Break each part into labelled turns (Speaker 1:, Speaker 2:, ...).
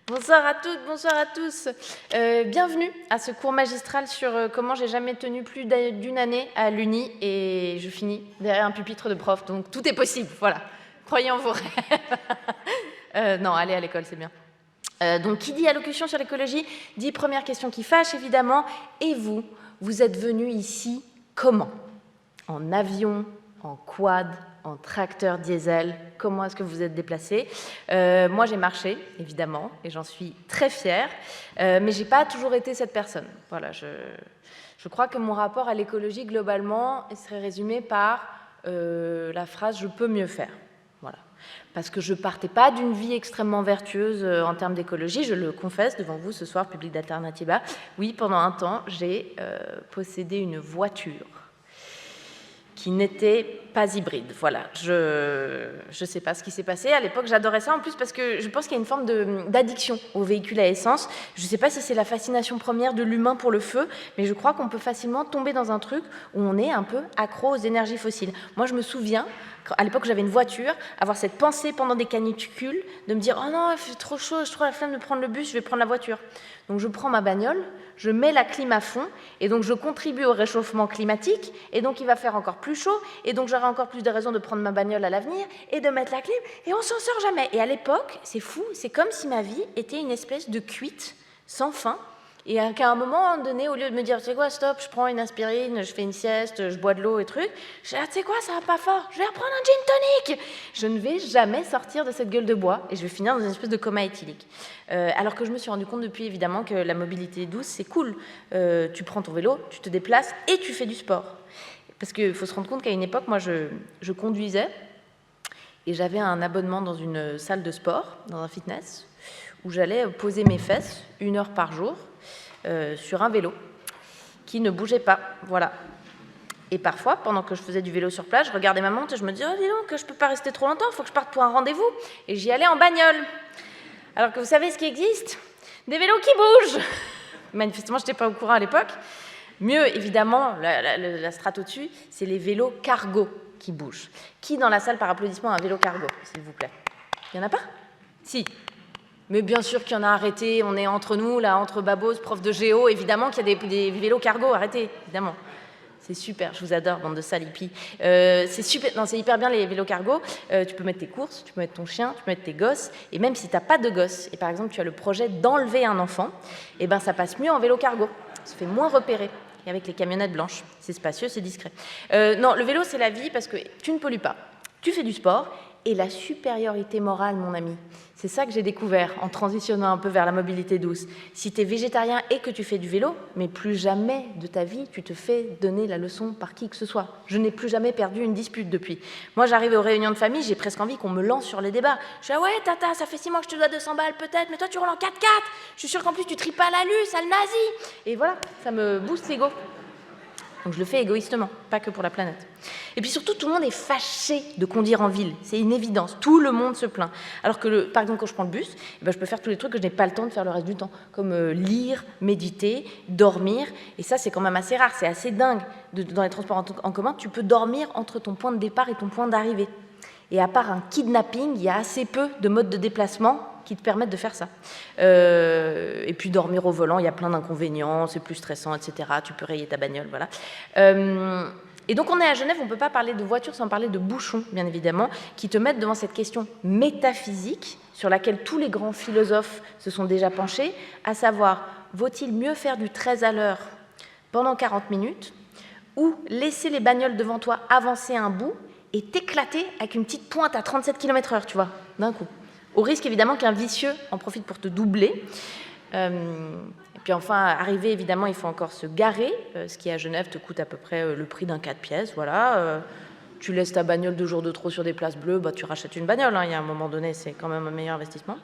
Speaker 1: Bonsoir à toutes, bonsoir à tous. Bienvenue à ce cours magistral sur comment j'ai jamais tenu plus d'une année à l'Uni et je finis derrière un pupitre de prof, donc tout est possible, voilà. Croyez en vos rêves. Non, allez à l'école, c'est bien. Donc, qui dit allocution sur l'écologie, dit première question qui fâche, évidemment. Et vous, vous êtes venus ici comment? En avion, en quad, en tracteur diesel? Comment est-ce que vous êtes déplacés? Moi, j'ai marché, évidemment, et j'en suis très fière, mais je n'ai pas toujours été cette personne. Voilà, je crois que mon rapport à l'écologie, globalement, serait résumé par la phrase « je peux mieux faire ». Voilà. Parce que je ne partais pas d'une vie extrêmement vertueuse en termes d'écologie, je le confesse devant vous ce soir, public d'Alternativa. Oui, pendant un temps, j'ai possédé une voiture qui n'était pas hybride. Voilà, je ne sais pas ce qui s'est passé. À l'époque, j'adorais ça en plus parce que je pense qu'il y a une forme d'addiction aux véhicules à essence. Je ne sais pas si c'est la fascination première de l'humain pour le feu, mais je crois qu'on peut facilement tomber dans un truc où on est un peu accro aux énergies fossiles. Moi, je me souviens, à l'époque, j'avais une voiture, avoir cette pensée pendant des canicules, de me dire « Oh non, il fait trop chaud, je trouve la flemme de prendre le bus, je vais prendre la voiture. » Donc je prends ma bagnole, je mets la clim à fond, et donc je contribue au réchauffement climatique, et donc il va faire encore plus chaud, et donc j'aurai encore plus de raisons de prendre ma bagnole à l'avenir, et de mettre la clim, et on s'en sort jamais. Et à l'époque, c'est fou, c'est comme si ma vie était une espèce de cuite sans fin, et qu'à un moment donné, au lieu de me dire, tu sais quoi, stop, je prends une aspirine, je fais une sieste, je bois de l'eau et trucs, je dis, ah, tu sais quoi, ça va pas fort, je vais reprendre un gin tonic. Je ne vais jamais sortir de cette gueule de bois et je vais finir dans une espèce de coma éthylique. Alors que je me suis rendu compte depuis, évidemment, que la mobilité douce, c'est cool. Tu prends ton vélo, tu te déplaces et tu fais du sport. Parce qu'il faut se rendre compte qu'à une époque, moi, je conduisais et j'avais un abonnement dans une salle de sport, dans un fitness, où j'allais poser mes fesses 1 heure par jour sur un vélo qui ne bougeait pas, voilà. Et parfois, pendant que je faisais du vélo sur place, je regardais ma montre et je me disais « Oh, dis donc, je ne peux pas rester trop longtemps, il faut que je parte pour un rendez-vous. » Et j'y allais en bagnole. Alors que vous savez ce qui existe? Des vélos qui bougent. Manifestement, je n'étais pas au courant à l'époque. Mieux, évidemment, la strate au-dessus, c'est les vélos cargo qui bougent. Qui, dans la salle, par applaudissement, a un vélo cargo, s'il vous plaît? Il n'y en a pas? Si. Mais bien sûr qu'il y en a, arrêté, on est entre nous, là, entre babos, prof de géo, évidemment qu'il y a des vélos cargo, arrêtez, évidemment. C'est super, je vous adore, bande de sales hippies. C'est super, non, c'est hyper bien les vélos cargo. Tu peux mettre tes courses, tu peux mettre ton chien, tu peux mettre tes gosses, et même si tu n'as pas de gosses, et par exemple tu as le projet d'enlever un enfant, et ben ça passe mieux en vélo cargo, ça fait moins repérer. Et avec les camionnettes blanches, c'est spacieux, c'est discret. Non, le vélo c'est la vie parce que tu ne pollues pas, tu fais du sport, et la supériorité morale, mon ami. C'est ça que j'ai découvert en transitionnant un peu vers la mobilité douce. Si tu es végétarien et que tu fais du vélo, mais plus jamais de ta vie, tu te fais donner la leçon par qui que ce soit. Je n'ai plus jamais perdu une dispute depuis. Moi, j'arrive aux réunions de famille, j'ai presque envie qu'on me lance sur les débats. Je dis « Ah ouais, tata, ça fait 6 mois que je te dois 200 balles peut-être, mais toi, tu roules en 4x4. Je suis sûre qu'en plus, tu tripes pas la lue, sale nazi. » Et voilà, ça me booste l'ego. Donc je le fais égoïstement, pas que pour la planète. Et puis surtout, tout le monde est fâché de conduire en ville. C'est une évidence. Tout le monde se plaint. Alors que, par exemple, quand je prends le bus, je peux faire tous les trucs que je n'ai pas le temps de faire le reste du temps, comme lire, méditer, dormir. Et ça, c'est quand même assez rare. C'est assez dingue. Dans les transports en commun, tu peux dormir entre ton point de départ et ton point d'arrivée. Et à part un kidnapping, il y a assez peu de modes de déplacement qui te permettent de faire ça. Et puis dormir au volant, il y a plein d'inconvénients, c'est plus stressant, etc. Tu peux rayer ta bagnole, voilà. Et donc on est à Genève, on ne peut pas parler de voiture sans parler de bouchons, bien évidemment, qui te mettent devant cette question métaphysique sur laquelle tous les grands philosophes se sont déjà penchés, à savoir, vaut-il mieux faire du 13 à l'heure pendant 40 minutes ou laisser les bagnoles devant toi avancer un bout et t'éclater avec une petite pointe à 37 km/h, tu vois, d'un coup. Au risque, évidemment, qu'un vicieux en profite pour te doubler. Et puis enfin, arriver, évidemment, il faut encore se garer, ce qui, à Genève, te coûte à peu près le prix d'un 4 pièces, voilà. Tu laisses ta bagnole 2 jours de trop sur des places bleues, tu rachètes une bagnole, hein. Il y a un moment donné, c'est quand même un meilleur investissement.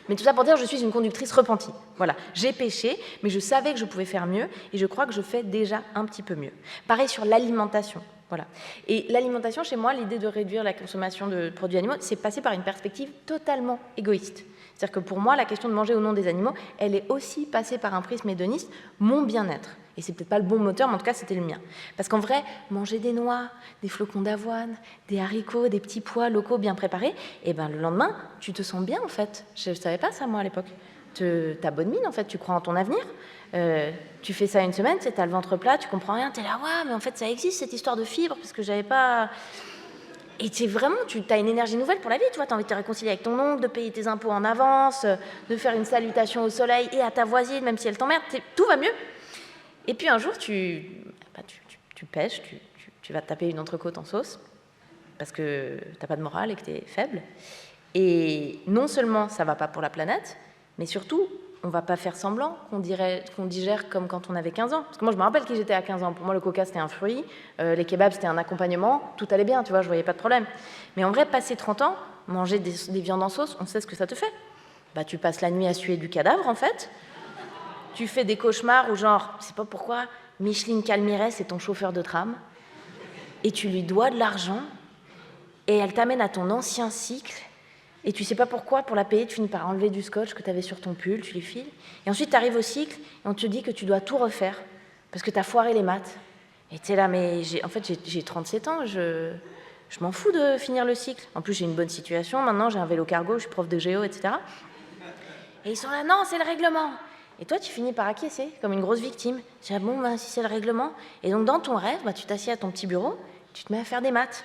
Speaker 1: Mais tout ça pour dire, je suis une conductrice repentie. Voilà, j'ai péché, mais je savais que je pouvais faire mieux, et je crois que je fais déjà un petit peu mieux. Pareil sur l'alimentation. Voilà. Et l'alimentation, chez moi, l'idée de réduire la consommation de produits animaux, c'est passé par une perspective totalement égoïste. C'est-à-dire que pour moi, la question de manger ou non des animaux, elle est aussi passée par un prisme hédoniste, mon bien-être. Et c'est peut-être pas le bon moteur, mais en tout cas, c'était le mien. Parce qu'en vrai, manger des noix, des flocons d'avoine, des haricots, des petits pois locaux bien préparés, et ben le lendemain, tu te sens bien, en fait. Je ne savais pas ça, moi, à l'époque. T'as bonne mine, en fait, tu crois en ton avenir. Tu fais ça une semaine, t'as le ventre plat, tu comprends rien, t'es là, ouais, mais en fait, ça existe, cette histoire de fibres, parce que j'avais pas... Et tu as une énergie nouvelle pour la vie, tu vois, tu as envie de te réconcilier avec ton oncle, de payer tes impôts en avance, de faire une salutation au soleil et à ta voisine, même si elle t'emmerde, tout va mieux. Et puis un jour, tu pêches, tu vas te taper une entrecôte en sauce, parce que tu n'as pas de morale et que tu es faible. Et non seulement ça ne va pas pour la planète, mais surtout, on ne va pas faire semblant qu'on digère comme quand on avait 15 ans. Parce que moi, je me rappelle qui j'étais à 15 ans. Pour moi, le coca, c'était un fruit, les kebabs, c'était un accompagnement, tout allait bien, tu vois, je ne voyais pas de problème. Mais en vrai, passer 30 ans, manger des viandes en sauce, on sait ce que ça te fait. Bah, tu passes la nuit à suer du cadavre, en fait. Tu fais des cauchemars où genre, je sais pas pourquoi, Micheline Calmiret, c'est ton chauffeur de tram, et tu lui dois de l'argent, et elle t'amène à ton ancien cycle, et tu sais pas pourquoi, pour la payer, tu finis par enlever du scotch que tu avais sur ton pull, tu lui files, et ensuite tu arrives au cycle, et on te dit que tu dois tout refaire, parce que tu as foiré les maths. Et tu es là, mais j'ai 37 ans, je m'en fous de finir le cycle. En plus, j'ai une bonne situation, maintenant j'ai un vélo cargo, je suis prof de géo, etc. Et ils sont là, non, c'est le règlement. Et toi, tu finis par acquiescer, comme une grosse victime. Tu dis, bon, si c'est le règlement. Et donc, dans ton rêve, tu t'assieds à ton petit bureau, tu te mets à faire des maths.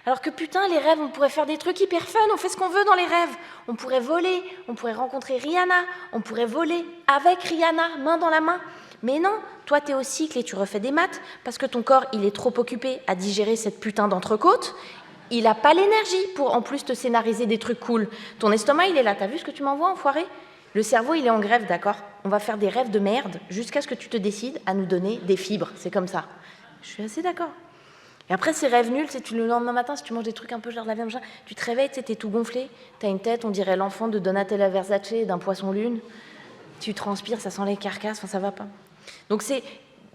Speaker 1: Alors que putain, les rêves, on pourrait faire des trucs hyper fun, on fait ce qu'on veut dans les rêves. On pourrait voler, on pourrait rencontrer Rihanna, on pourrait voler avec Rihanna, main dans la main. Mais non, toi, t'es au cycle et tu refais des maths, parce que ton corps, il est trop occupé à digérer cette putain d'entrecôte. Il n'a pas l'énergie pour, en plus, te scénariser des trucs cool. Ton estomac, il est là. T'as vu ce que tu m'envoies, enfoiré ? Le cerveau, il est en grève, d'accord ? On va faire des rêves de merde jusqu'à ce que tu te décides à nous donner des fibres. C'est comme ça. Je suis assez d'accord. Et après, ces rêves nuls, le lendemain matin, si tu manges des trucs un peu genre de la viande, tu te réveilles, t'es tout gonflé, t'as une tête, on dirait l'enfant de Donatella Versace d'un poisson lune. Tu transpires, ça sent les carcasses, enfin, ça va pas. Donc c'est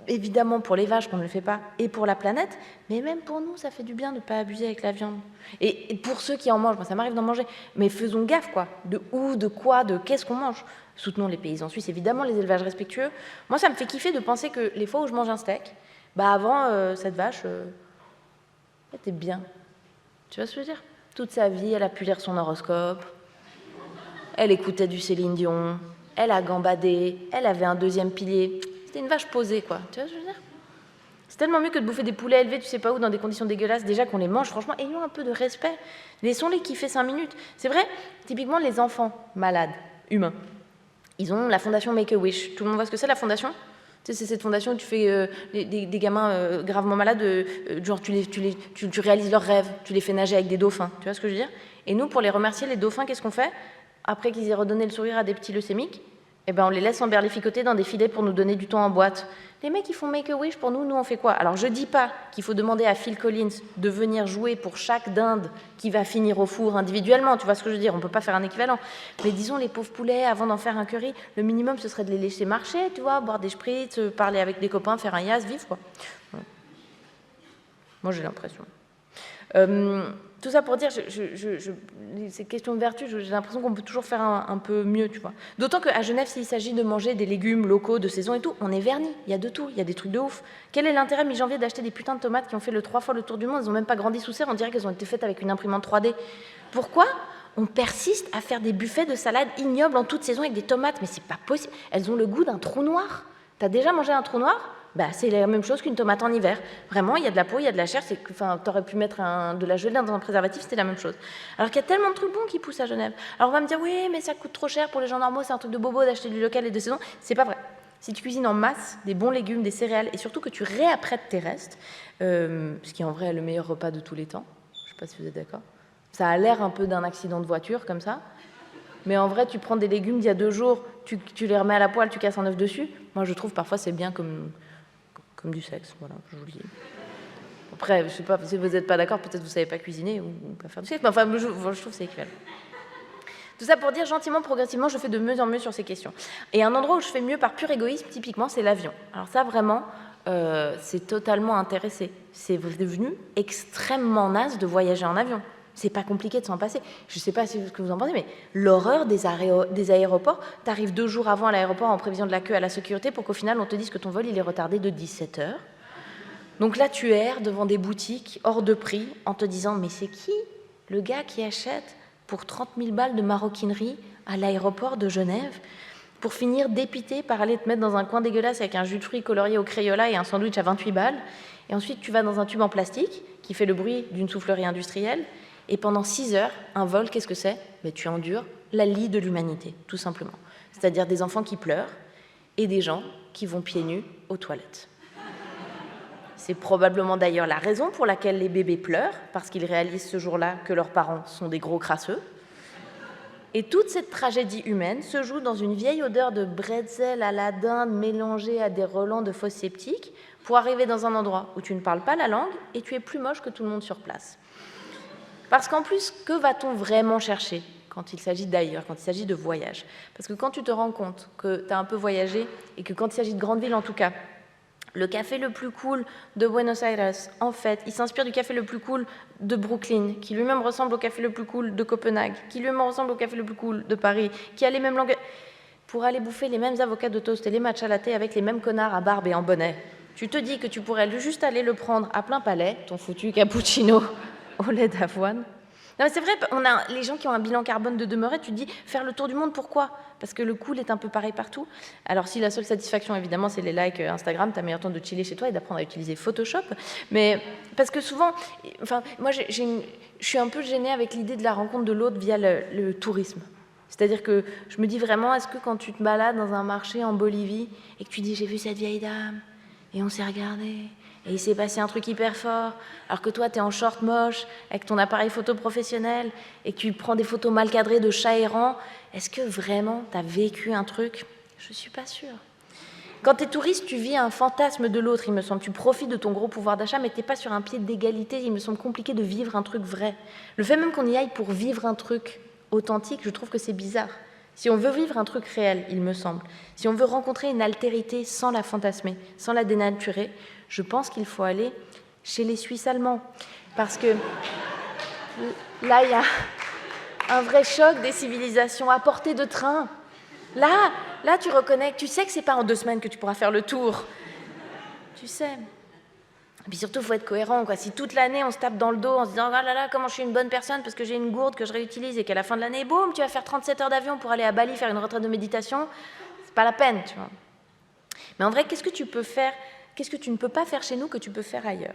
Speaker 1: évidemment pour les vaches qu'on ne le fait pas, et pour la planète, mais même pour nous, ça fait du bien de ne pas abuser avec la viande. Et pour ceux qui en mangent, moi ça m'arrive d'en manger, mais faisons gaffe, quoi. De où, de quoi, de qu'est-ce qu'on mange. Soutenons les paysans suisses, évidemment, les élevages respectueux. Moi, ça me fait kiffer de penser que les fois où je mange un steak, bah avant, cette vache, elle était bien. Tu vois ce que je veux dire ? Toute sa vie, elle a pu lire son horoscope, elle écoutait du Céline Dion, elle a gambadé, elle avait un deuxième pilier. C'était une vache posée, quoi. Tu vois ce que je veux dire ? C'est tellement mieux que de bouffer des poulets élevés, tu sais pas où, dans des conditions dégueulasses. Déjà qu'on les mange, franchement, ayons un peu de respect. Laissons-les kiffer 5 minutes. C'est vrai, typiquement, les enfants malades, humains, ils ont la fondation Make-A-Wish. Tout le monde voit ce que c'est, la fondation ? Tu sais, c'est cette fondation où tu fais des gamins gravement malades, genre tu réalises leurs rêves, tu les fais nager avec des dauphins. Tu vois ce que je veux dire ? Et nous, pour les remercier, les dauphins, qu'est-ce qu'on fait ? Après qu'ils aient redonné le sourire à des petits leucémiques, eh ben on les laisse emberlificoter dans des filets pour nous donner du thon en boîte. Les mecs, ils font Make-A-Wish pour nous, nous on fait quoi ? Alors je dis pas qu'il faut demander à Phil Collins de venir jouer pour chaque dinde qui va finir au four individuellement, tu vois ce que je veux dire ? On peut pas faire un équivalent. Mais disons, les pauvres poulets, avant d'en faire un curry, le minimum ce serait de les laisser marcher, tu vois, boire des spritz, parler avec des copains, faire un yas, vivre quoi. Ouais. Moi j'ai l'impression. Tout ça pour dire, ces questions de vertu, j'ai l'impression qu'on peut toujours faire un peu mieux, tu vois. D'autant qu'à Genève, s'il s'agit de manger des légumes locaux de saison et tout, on est vernis, il y a de tout, il y a des trucs de ouf. Quel est l'intérêt mi-janvier d'acheter des putains de tomates qui ont fait 3 fois le tour du monde, elles n'ont même pas grandi sous serre, on dirait qu'elles ont été faites avec une imprimante 3D. Pourquoi on persiste à faire des buffets de salade ignobles en toute saison avec des tomates ? Mais c'est pas possible, elles ont le goût d'un trou noir. T'as déjà mangé un trou noir ? Bah, c'est la même chose qu'une tomate en hiver. Vraiment, il y a de la peau, il y a de la chair. T'aurais pu mettre de la gelée dans un préservatif, c'était la même chose. Alors qu'il y a tellement de trucs bons qui poussent à Genève. Alors on va me dire, oui, mais ça coûte trop cher pour les gens normaux, c'est un truc de bobo d'acheter du local et de saison. C'est pas vrai. Si tu cuisines en masse des bons légumes, des céréales, et surtout que tu réapprêtes tes restes, ce qui est en vrai le meilleur repas de tous les temps, je sais pas si vous êtes d'accord. Ça a l'air un peu d'un accident de voiture, comme ça. Mais en vrai, tu prends des légumes d'il y a 2 jours, tu les remets à la poêle, tu casses un œuf dessus. Moi, je trouve parfois c'est bien comme du sexe, voilà, je vous le dis. Après, je sais pas, si vous n'êtes pas d'accord, peut-être vous savez pas cuisiner ou pas faire du sexe, mais enfin, je trouve que c'est équivalent. Tout ça pour dire, gentiment, progressivement, je fais de mieux en mieux sur ces questions. Et un endroit où je fais mieux par pur égoïsme, typiquement, c'est l'avion. Alors ça, vraiment, c'est totalement intéressé. C'est devenu extrêmement naze de voyager en avion. C'est pas compliqué de s'en passer. Je sais pas ce que vous en pensez, mais l'horreur des aéroports, tu arrives 2 jours avant à l'aéroport en prévision de la queue à la sécurité pour qu'au final, on te dise que ton vol, il est retardé de 17 heures. Donc là, tu erres devant des boutiques hors de prix en te disant « Mais c'est qui le gars qui achète pour 30 000 balles de maroquinerie à l'aéroport de Genève pour finir dépité par aller te mettre dans un coin dégueulasse avec un jus de fruits colorié au Crayola et un sandwich à 28 balles. Et ensuite, tu vas dans un tube en plastique qui fait le bruit d'une soufflerie industrielle. Et pendant 6 heures, un vol, qu'est-ce que c'est ? Mais tu endures la lie de l'humanité, tout simplement. C'est-à-dire des enfants qui pleurent et des gens qui vont pieds nus aux toilettes. C'est probablement d'ailleurs la raison pour laquelle les bébés pleurent, parce qu'ils réalisent ce jour-là que leurs parents sont des gros crasseux. Et toute cette tragédie humaine se joue dans une vieille odeur de bretzel à la dinde mélangée à des relents de fosses septiques pour arriver dans un endroit où tu ne parles pas la langue et tu es plus moche que tout le monde sur place. Parce qu'en plus, que va-t-on vraiment chercher quand il s'agit d'ailleurs, quand il s'agit de voyage ? Parce que quand tu te rends compte que tu as un peu voyagé et que quand il s'agit de grandes villes en tout cas, le café le plus cool de Buenos Aires, en fait, il s'inspire du café le plus cool de Brooklyn, qui lui-même ressemble au café le plus cool de Copenhague, qui lui-même ressemble au café le plus cool de Paris, qui a les mêmes langues... Pour aller bouffer les mêmes avocats de toast et les matchs à latte avec les mêmes connards à barbe et en bonnet, tu te dis que tu pourrais juste aller le prendre à plein palais, ton foutu cappuccino au lait d'avoine. Non mais c'est vrai, on a les gens qui ont un bilan carbone de demeurer, tu te dis, faire le tour du monde, pourquoi ? Parce que le cool est un peu pareil partout. Alors si la seule satisfaction, évidemment, c'est les likes Instagram, t'as meilleur temps de chiller chez toi et d'apprendre à utiliser Photoshop. Mais parce que souvent, enfin, moi, je suis un peu gênée avec l'idée de la rencontre de l'autre via le tourisme. C'est-à-dire que je me dis vraiment, est-ce que quand tu te balades dans un marché en Bolivie et que tu dis, j'ai vu cette vieille dame, et on s'est regardé, et il s'est passé un truc hyper fort, alors que toi, t'es en short moche, avec ton appareil photo professionnel, et que tu prends des photos mal cadrées de chats errants, est-ce que vraiment t'as vécu un truc ? Je suis pas sûre. Quand t'es touriste, tu vis un fantasme de l'autre, il me semble. Tu profites de ton gros pouvoir d'achat, mais t'es pas sur un pied d'égalité. Il me semble compliqué de vivre un truc vrai. Le fait même qu'on y aille pour vivre un truc authentique, je trouve que c'est bizarre. Si on veut vivre un truc réel, il me semble, si on veut rencontrer une altérité sans la fantasmer, sans la dénaturer, je pense qu'il faut aller chez les Suisses allemands. Parce que là, il y a un vrai choc des civilisations à portée de train. Là, tu reconnais, tu sais que c'est pas en 2 semaines que tu pourras faire le tour. Tu sais. Et puis surtout, il faut être cohérent, quoi. Si toute l'année, on se tape dans le dos en se disant « Oh là là, comment je suis une bonne personne parce que j'ai une gourde que je réutilise » et qu'à la fin de l'année, boum, tu vas faire 37 heures d'avion pour aller à Bali faire une retraite de méditation, c'est pas la peine, tu vois. Mais en vrai, qu'est-ce que tu peux faire, qu'est-ce que tu ne peux pas faire chez nous que tu peux faire ailleurs ?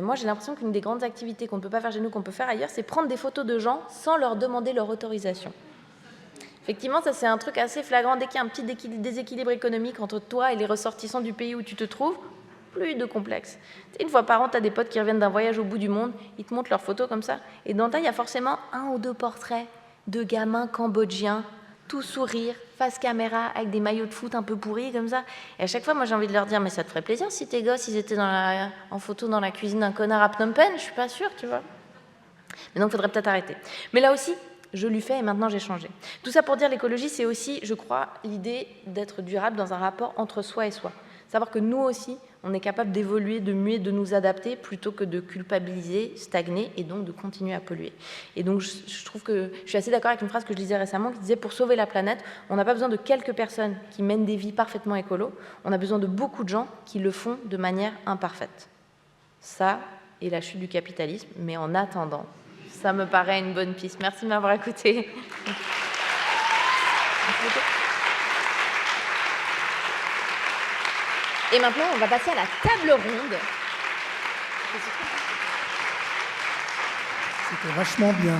Speaker 1: Moi, j'ai l'impression qu'une des grandes activités qu'on ne peut pas faire chez nous, qu'on peut faire ailleurs, c'est prendre des photos de gens sans leur demander leur autorisation. Effectivement, ça c'est un truc assez flagrant. Dès qu'il y a un petit déséquilibre économique entre toi et les ressortissants du pays où tu te trouves, plus de complexe. Une fois par an, tu as des potes qui reviennent d'un voyage au bout du monde, ils te montrent leurs photos comme ça, et dans le tas, il y a forcément 1 ou 2 portraits de gamins cambodgiens, tout sourire, face caméra, avec des maillots de foot un peu pourris comme ça. Et à chaque fois, moi j'ai envie de leur dire, mais ça te ferait plaisir si tes gosses, ils étaient en photo dans la cuisine d'un connard à Phnom Penh ? Je suis pas sûre, tu vois. Mais donc, il faudrait peut-être arrêter. Mais là aussi, je l'ai fait et maintenant j'ai changé. Tout ça pour dire l'écologie, c'est aussi, je crois, l'idée d'être durable dans un rapport entre soi et soi. Savoir que nous aussi, on est capable d'évoluer, de muer, de nous adapter plutôt que de culpabiliser, stagner et donc de continuer à polluer. Et donc je trouve que je suis assez d'accord avec une phrase que je lisais récemment qui disait « Pour sauver la planète, on n'a pas besoin de quelques personnes qui mènent des vies parfaitement écolo, on a besoin de beaucoup de gens qui le font de manière imparfaite. » Ça et la chute du capitalisme, mais en attendant, ça me paraît une bonne piste. Merci de m'avoir écouté. Et maintenant, on va passer à la table ronde.
Speaker 2: C'était vachement bien.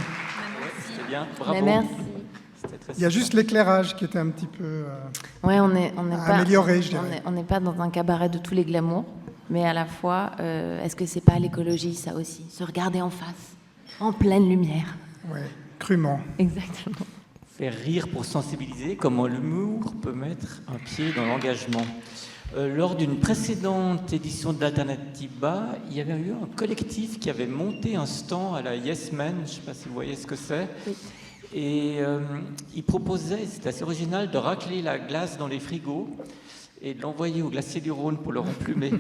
Speaker 3: C'était bien, bravo.
Speaker 1: Merci.
Speaker 2: Il y a juste l'éclairage qui était un petit peu
Speaker 1: Ouais, on n'est pas
Speaker 2: amélioré, je dirais.
Speaker 1: On n'est pas dans un cabaret de tous les glamours, mais à la fois, est-ce que c'est pas l'écologie, ça aussi ? Se regarder en face, en pleine lumière.
Speaker 2: Oui, crûment.
Speaker 1: Exactement.
Speaker 3: Faire rire pour sensibiliser, comment l'humour peut mettre un pied dans l'engagement. Lors d'une précédente édition d'Alternativa, il y avait eu un collectif qui avait monté un stand à la Yes Man, je ne sais pas si vous voyez ce que c'est,
Speaker 1: Oui.
Speaker 3: et il proposait, c'était assez original, de racler la glace dans les frigos et de l'envoyer au glacier du Rhône pour le remplumer.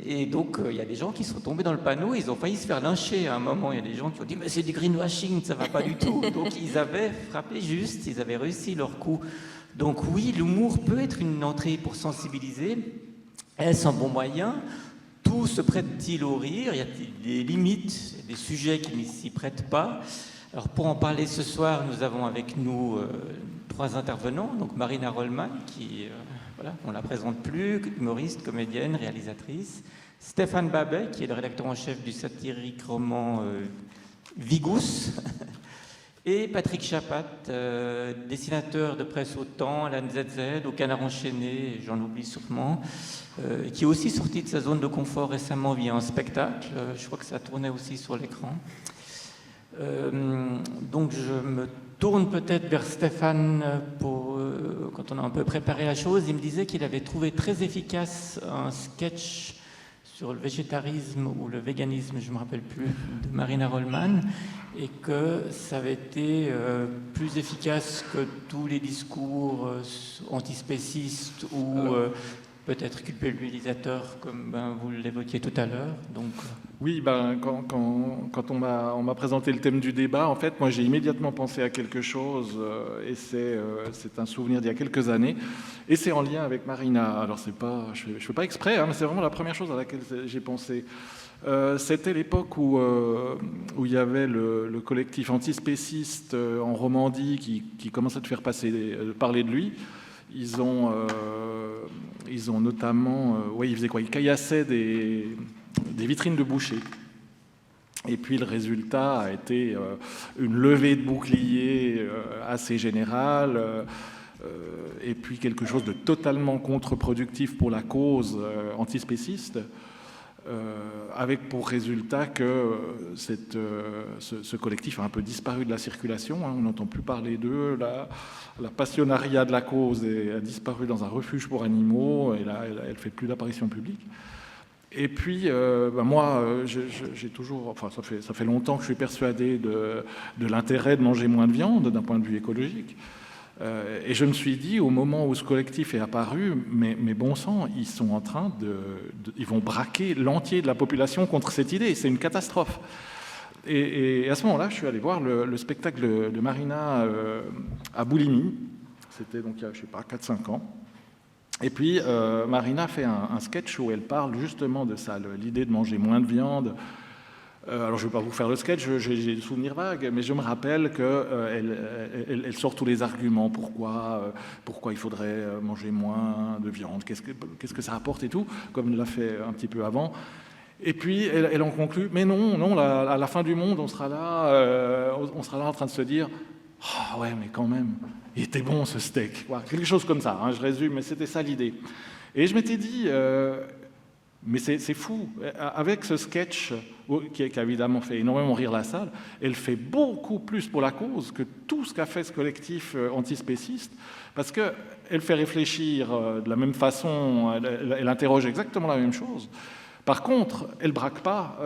Speaker 3: Et donc, il y a des gens qui sont tombés dans le panneau, ils ont failli se faire lyncher à un moment. Il y a des gens qui ont dit « mais c'est du greenwashing, ça va pas du tout ». Donc, ils avaient frappé juste, ils avaient réussi leur coup. Donc oui, l'humour peut être une entrée pour sensibiliser. Est-ce un bon moyen ? Tout se prête-t-il au rire ? Il y a des limites, des sujets qui ne s'y prêtent pas. Alors pour en parler ce soir, nous avons avec nous 3 intervenants. Donc Marina Rollman, qui, voilà, on ne la présente plus, humoriste, comédienne, réalisatrice. Stéphane Babet, qui est le rédacteur en chef du satirique roman Vigous. Et Patrick Chapat, dessinateur de presse au Temps, à la NZZ, au Canard enchaîné, j'en oublie sûrement, qui est aussi sorti de sa zone de confort récemment via un spectacle. Je crois que ça tournait aussi sur l'écran. Donc je me tourne peut-être vers Stéphane pour, quand on a un peu préparé la chose. Il me disait qu'il avait trouvé très efficace un sketch sur le végétarisme ou le véganisme, je ne me rappelle plus, de Marina Rollman, et que ça avait été plus efficace que tous les discours antispécistes ou peut-être culpabilisateurs, comme vous l'évoquiez tout à l'heure. Donc,
Speaker 4: oui, quand on m'a présenté le thème du débat, en fait, moi j'ai immédiatement pensé à quelque chose, et c'est un souvenir d'il y a quelques années, et c'est en lien avec Marina. Alors je ne fais pas exprès, hein, mais c'est vraiment la première chose à laquelle j'ai pensé. C'était l'époque où il y avait le collectif antispéciste en Romandie qui commençait à faire parler de lui. Ils ont notamment... ils faisaient quoi ? Ils caillassaient des vitrines de bouchers. Et puis le résultat a été une levée de boucliers assez générale, et puis quelque chose de totalement contre-productif pour la cause antispéciste, avec pour résultat que ce collectif a un peu disparu de la circulation, hein, on n'entend plus parler d'eux, la passionnariat de la cause a disparu dans un refuge pour animaux, et là, elle ne fait plus d'apparition publique. Et puis, moi, j'ai toujours... Enfin, ça fait longtemps que je suis persuadé de l'intérêt de manger moins de viande d'un point de vue écologique. Et je me suis dit, au moment où ce collectif est apparu, mais bon sang, ils sont en train ils vont braquer l'entier de la population contre cette idée. C'est une catastrophe. Et à ce moment-là, je suis allé voir le spectacle de Marina à Bouligny. C'était donc il y a, je sais pas, 4-5 ans. Et puis, Marina fait un sketch où elle parle justement de ça, l'idée de manger moins de viande. Alors, je ne vais pas vous faire le sketch, j'ai des souvenirs vagues, mais je me rappelle qu'elle sort tous les arguments. Pourquoi il faudrait manger moins de viande, qu'est-ce que ça apporte et tout, comme elle l'a fait un petit peu avant. Et puis, elle en conclut, mais non, à la fin du monde, on sera là en train de se dire « Ah ouais, mais quand même, il était bon ce steak ». Voilà, quelque chose comme ça, hein, je résume, mais c'était ça l'idée. Et je m'étais dit... mais c'est fou. Avec ce sketch, qui a évidemment fait énormément rire la salle, elle fait beaucoup plus pour la cause que tout ce qu'a fait ce collectif antispéciste, parce qu'elle fait réfléchir de la même façon, elle interroge exactement la même chose. Par contre, elle ne braque pas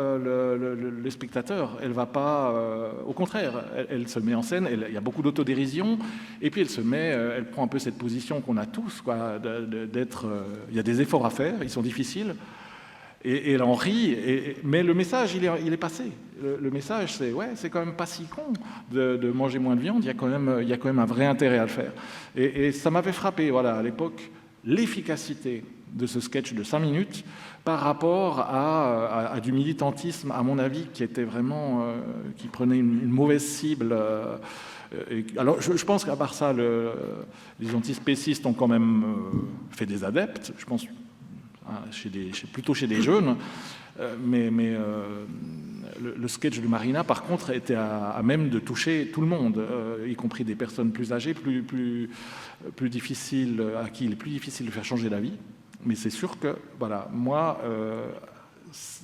Speaker 4: les spectateurs, elle va pas... au contraire, elle se met en scène, il y a beaucoup d'autodérision, et puis elle prend un peu cette position qu'on a tous, quoi, il y a des efforts à faire, ils sont difficiles, et elle en rit, mais le message, il est passé. Le message, c'est quand même pas si con de manger moins de viande, il y a quand même un vrai intérêt à le faire. Et ça m'avait frappé, voilà, à l'époque, l'efficacité de ce sketch de 5 minutes par rapport à du militantisme, à mon avis, qui était vraiment... qui prenait une mauvaise cible. Alors, je pense qu'à part ça, les antispécistes ont quand même fait des adeptes, je pense, plutôt chez des jeunes, mais le sketch de Marina, par contre, était à même de toucher tout le monde, y compris des personnes plus âgées, plus difficiles, à qui il est plus difficile de faire changer d'avis. Mais c'est sûr que, voilà, moi,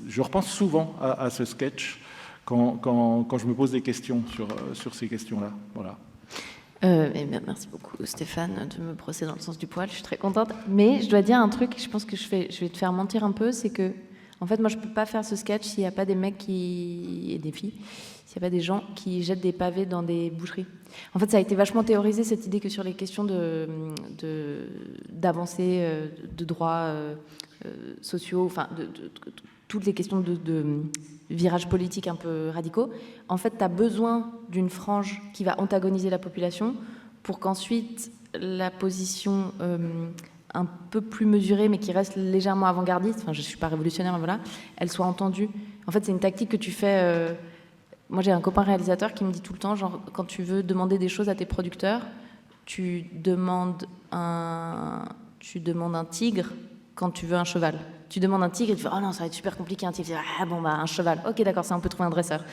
Speaker 4: je repense souvent à ce sketch quand je me pose des questions sur ces questions-là. Voilà.
Speaker 1: Merci beaucoup Stéphane de me procéder dans le sens du poil, je suis très contente. Mais je dois dire un truc, je pense que je vais te faire mentir un peu, c'est que En fait, moi, je peux pas faire ce sketch s'il n'y a pas des mecs et des filles, s'il n'y a pas des gens qui jettent des pavés dans des boucheries. En fait, ça a été vachement théorisé, cette idée que sur les questions d'avancée, de droits sociaux, enfin, toutes les questions de virages politiques un peu radicaux, en fait, tu as besoin d'une frange qui va antagoniser la population pour qu'ensuite la position un peu plus mesurée, mais qui reste légèrement avant-gardiste, enfin, je ne suis pas révolutionnaire, mais voilà, elle soit entendue. En fait, c'est une tactique que tu fais... Moi, j'ai un copain réalisateur qui me dit tout le temps, genre, quand tu veux demander des choses à tes producteurs, tu demandes un tigre quand tu veux un cheval. Tu demandes un tigre et tu fais « Oh non, ça va être super compliqué, un tigre. » Tu dis « Ah bon, bah un cheval. Ok, d'accord, ça, on peut trouver un dresseur. »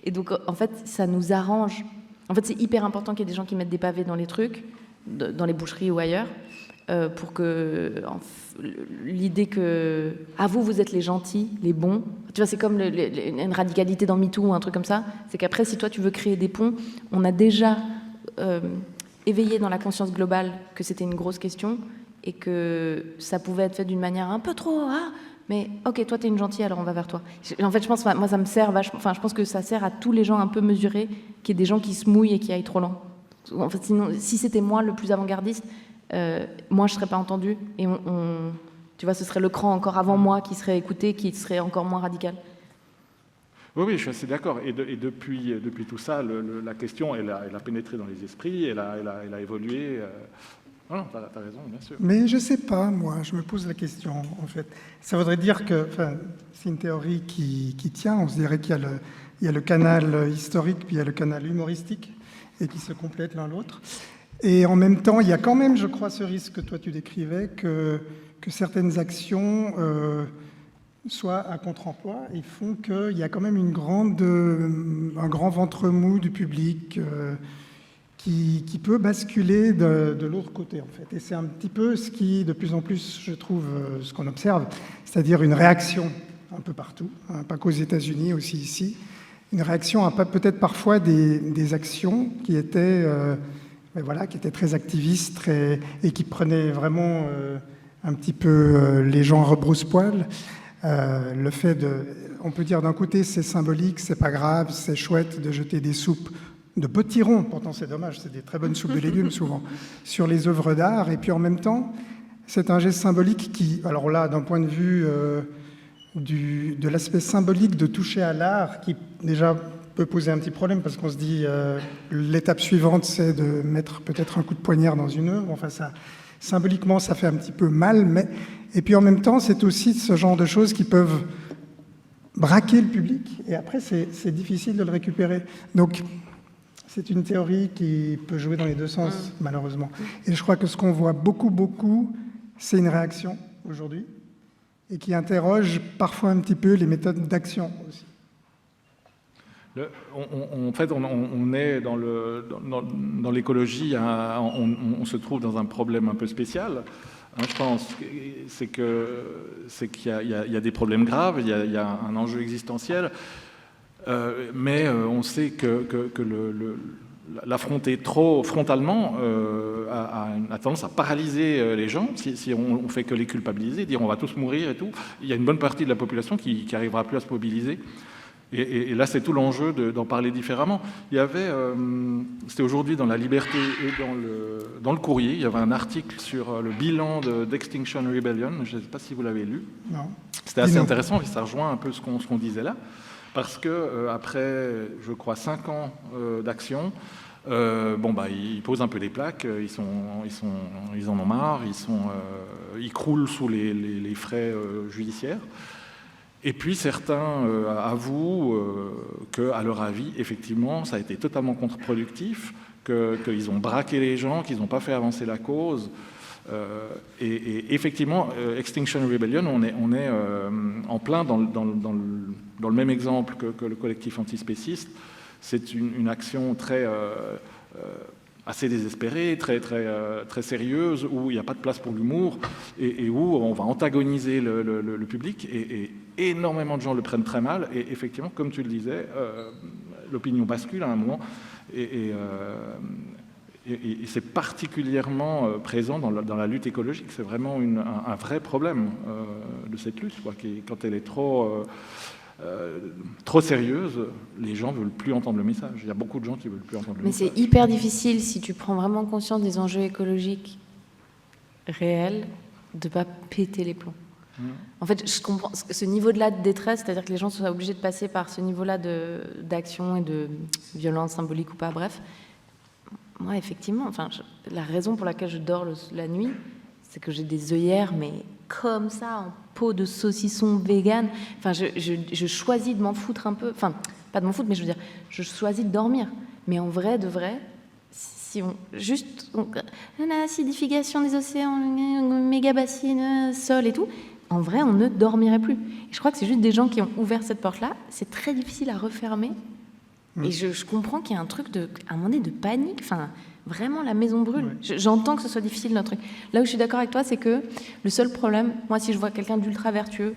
Speaker 1: Et donc, en fait, ça nous arrange. En fait, c'est hyper important qu'il y ait des gens qui mettent des pavés dans les trucs, dans les boucheries ou ailleurs, pour que l'idée que vous êtes les gentils, les bons. Tu vois, c'est comme une radicalité dans MeToo ou un truc comme ça. C'est qu'après, si toi tu veux créer des ponts, on a déjà éveillé dans la conscience globale que c'était une grosse question et que ça pouvait être fait d'une manière un peu trop mais ok, toi t'es une gentille, alors on va vers toi. En fait, je pense, moi ça me sert vachement. Enfin, je pense que ça sert à tous les gens un peu mesurés, qu'il y ait des gens qui se mouillent et qui aillent trop lent. En fait, sinon, si c'était moi le plus avant-gardiste, moi je serais pas entendue et tu vois, ce serait le cran encore avant moi qui serait écouté, qui serait encore moins radical.
Speaker 4: Oui, je suis assez d'accord. Et depuis tout ça, la question, elle a pénétré dans les esprits, elle a évolué. Non, t'as raison, bien sûr.
Speaker 2: Mais je sais pas, moi, je me pose la question, en fait. Ça voudrait dire que, enfin, c'est une théorie qui tient. On se dirait qu'il y a le canal historique, puis il y a le canal humoristique, et qui se complètent l'un l'autre. Et en même temps, il y a quand même, je crois, ce risque que toi tu décrivais, que certaines actions soient à contre-emploi et font qu'il y a quand même un grand ventre mou du public qui peut basculer de l'autre côté, en fait. Et c'est un petit peu ce qui, de plus en plus, je trouve, ce qu'on observe, c'est-à-dire une réaction un peu partout, hein, pas qu'aux États-Unis, aussi ici, une réaction à peut-être parfois des actions qui étaient... qui était très activiste et qui prenait vraiment un petit peu les gens à rebrousse-poil. Le fait on peut dire d'un côté c'est symbolique, c'est pas grave, c'est chouette de jeter des soupes de potiron, pourtant c'est dommage, c'est des très bonnes soupes de légumes souvent, sur les œuvres d'art, et puis en même temps c'est un geste symbolique qui, alors là d'un point de vue de l'aspect symbolique de toucher à l'art, qui déjà peut poser un petit problème parce qu'on se dit l'étape suivante c'est de mettre peut-être un coup de poignard dans une œuvre. Enfin, ça, symboliquement ça fait un petit peu mal, et puis en même temps c'est aussi ce genre de choses qui peuvent braquer le public et après c'est difficile de le récupérer. Donc c'est une théorie qui peut jouer dans les deux sens malheureusement. Et je crois que ce qu'on voit beaucoup c'est une réaction aujourd'hui et qui interroge parfois un petit peu les méthodes d'action aussi.
Speaker 4: En fait, on est dans l'écologie, on se trouve dans un problème un peu spécial. Hein, je pense, c'est qu'il y a des problèmes graves, il y a un enjeu existentiel, mais on sait que l'affronter trop frontalement a tendance à paralyser les gens. Si on fait que les culpabiliser, dire on va tous mourir et tout, il y a une bonne partie de la population qui n'arrivera plus à se mobiliser. Et là, c'est tout l'enjeu d'en parler différemment. Il y avait, c'était aujourd'hui dans La Liberté et dans le Courrier, il y avait un article sur le bilan d'Extinction Rebellion. Je ne sais pas si vous l'avez lu. Non. C'était assez intéressant et ça rejoint un peu ce qu'on disait là. Parce que après, je crois, 5 ans d'action, ils posent un peu les plaques, ils en ont marre, ils croulent sous les frais judiciaires. Et puis certains avouent qu'à leur avis, effectivement, ça a été totalement contre-productif, qu'ils ont braqué les gens, qu'ils n'ont pas fait avancer la cause. Et effectivement, Extinction Rebellion, on est en plein dans le même exemple que le collectif antispéciste. C'est une action assez désespérée, très sérieuse, où il n'y a pas de place pour l'humour et où on va antagoniser le public. Et énormément de gens le prennent très mal. Et effectivement, comme tu le disais, l'opinion bascule à un moment. Et Et c'est particulièrement présent dans la lutte écologique. C'est vraiment un vrai problème de cette lutte, quoi, quand elle est trop sérieuse, les gens ne veulent plus entendre le message. Il y a beaucoup de gens qui ne veulent plus entendre le message.
Speaker 1: Mais c'est hyper difficile, si tu prends vraiment conscience des enjeux écologiques réels, de ne pas péter les plombs. En fait, je comprends ce niveau-là de détresse, c'est-à-dire que les gens soient obligés de passer par ce niveau-là d'action et de violence symbolique ou pas, bref. Moi, effectivement, la raison pour laquelle je dors la nuit, c'est que j'ai des œillères, mais comme ça, en peau de saucisson vegan. Enfin, je choisis de m'en foutre un peu. Enfin, pas de m'en foutre, mais je veux dire, je choisis de dormir. Mais en vrai, de vrai, si on... acidification des océans, méga bassines, sol et tout, en vrai, on ne dormirait plus. Et je crois que c'est juste des gens qui ont ouvert cette porte-là. C'est très difficile à refermer. Et je comprends qu'il y a un truc, à un moment donné, de panique. Enfin, vraiment, la maison brûle. Ouais. J'entends que ce soit difficile, notre truc. Là où je suis d'accord avec toi, c'est que le seul problème, moi, si je vois quelqu'un d'ultra vertueux,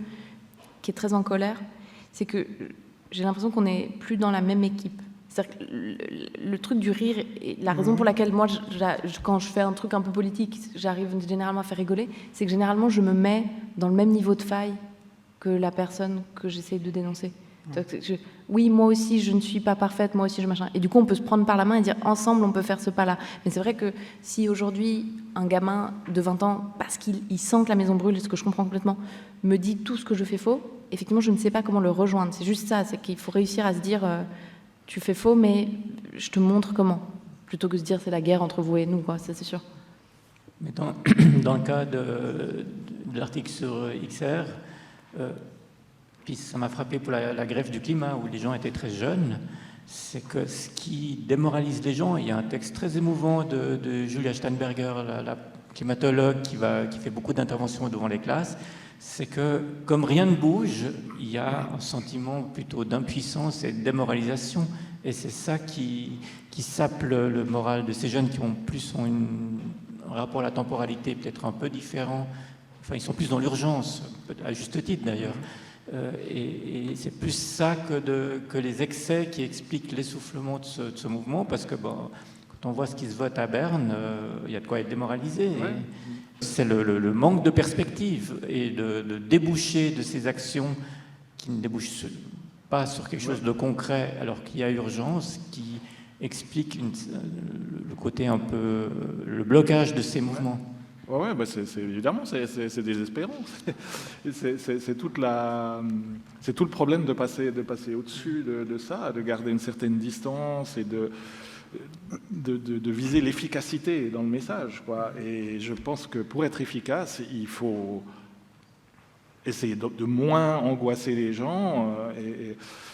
Speaker 1: qui est très en colère, c'est que j'ai l'impression qu'on n'est plus dans la même équipe. C'est-à-dire que le truc du rire, et la raison pour laquelle moi, quand je fais un truc un peu politique, j'arrive généralement à faire rigoler, c'est que généralement, je me mets dans le même niveau de faille que la personne que j'essaie de dénoncer. Oui, moi aussi, je ne suis pas parfaite, moi aussi, je machin. Et du coup, on peut se prendre par la main et dire, ensemble, on peut faire ce pas-là. Mais c'est vrai que si aujourd'hui, un gamin de 20 ans, parce qu'il sent que la maison brûle, ce que je comprends complètement, me dit tout ce que je fais faux, effectivement, je ne sais pas comment le rejoindre. C'est juste ça, c'est qu'il faut réussir à se dire, tu fais faux, mais je te montre comment. Plutôt que de se dire, c'est la guerre entre vous et nous, quoi, ça c'est sûr.
Speaker 3: Mais dans le cas de l'article sur XR, puis ça m'a frappé pour la grève du climat, où les gens étaient très jeunes, c'est que ce qui démoralise les gens, il y a un texte très émouvant de Julia Steinberger, la climatologue qui fait beaucoup d'interventions devant les classes, c'est que comme rien ne bouge, il y a un sentiment plutôt d'impuissance et de démoralisation, et c'est ça qui sape le moral de ces jeunes qui ont un rapport à la temporalité peut-être un peu différent, enfin ils sont plus dans l'urgence, à juste titre d'ailleurs. Et c'est plus ça que les excès qui expliquent l'essoufflement de ce mouvement, parce que quand on voit ce qui se vote à Berne, il y a de quoi être démoralisé. Ouais. C'est le manque de perspective et de déboucher de ces actions qui ne débouchent pas sur quelque chose de concret alors qu'il y a urgence, qui explique le côté un peu, le blocage de ces mouvements.
Speaker 4: Ouais, évidemment, c'est désespérant. C'est tout le problème de passer au-dessus de ça, de garder une certaine distance et de viser l'efficacité dans le message, quoi. Et je pense que pour être efficace, il faut essayer de moins angoisser les gens.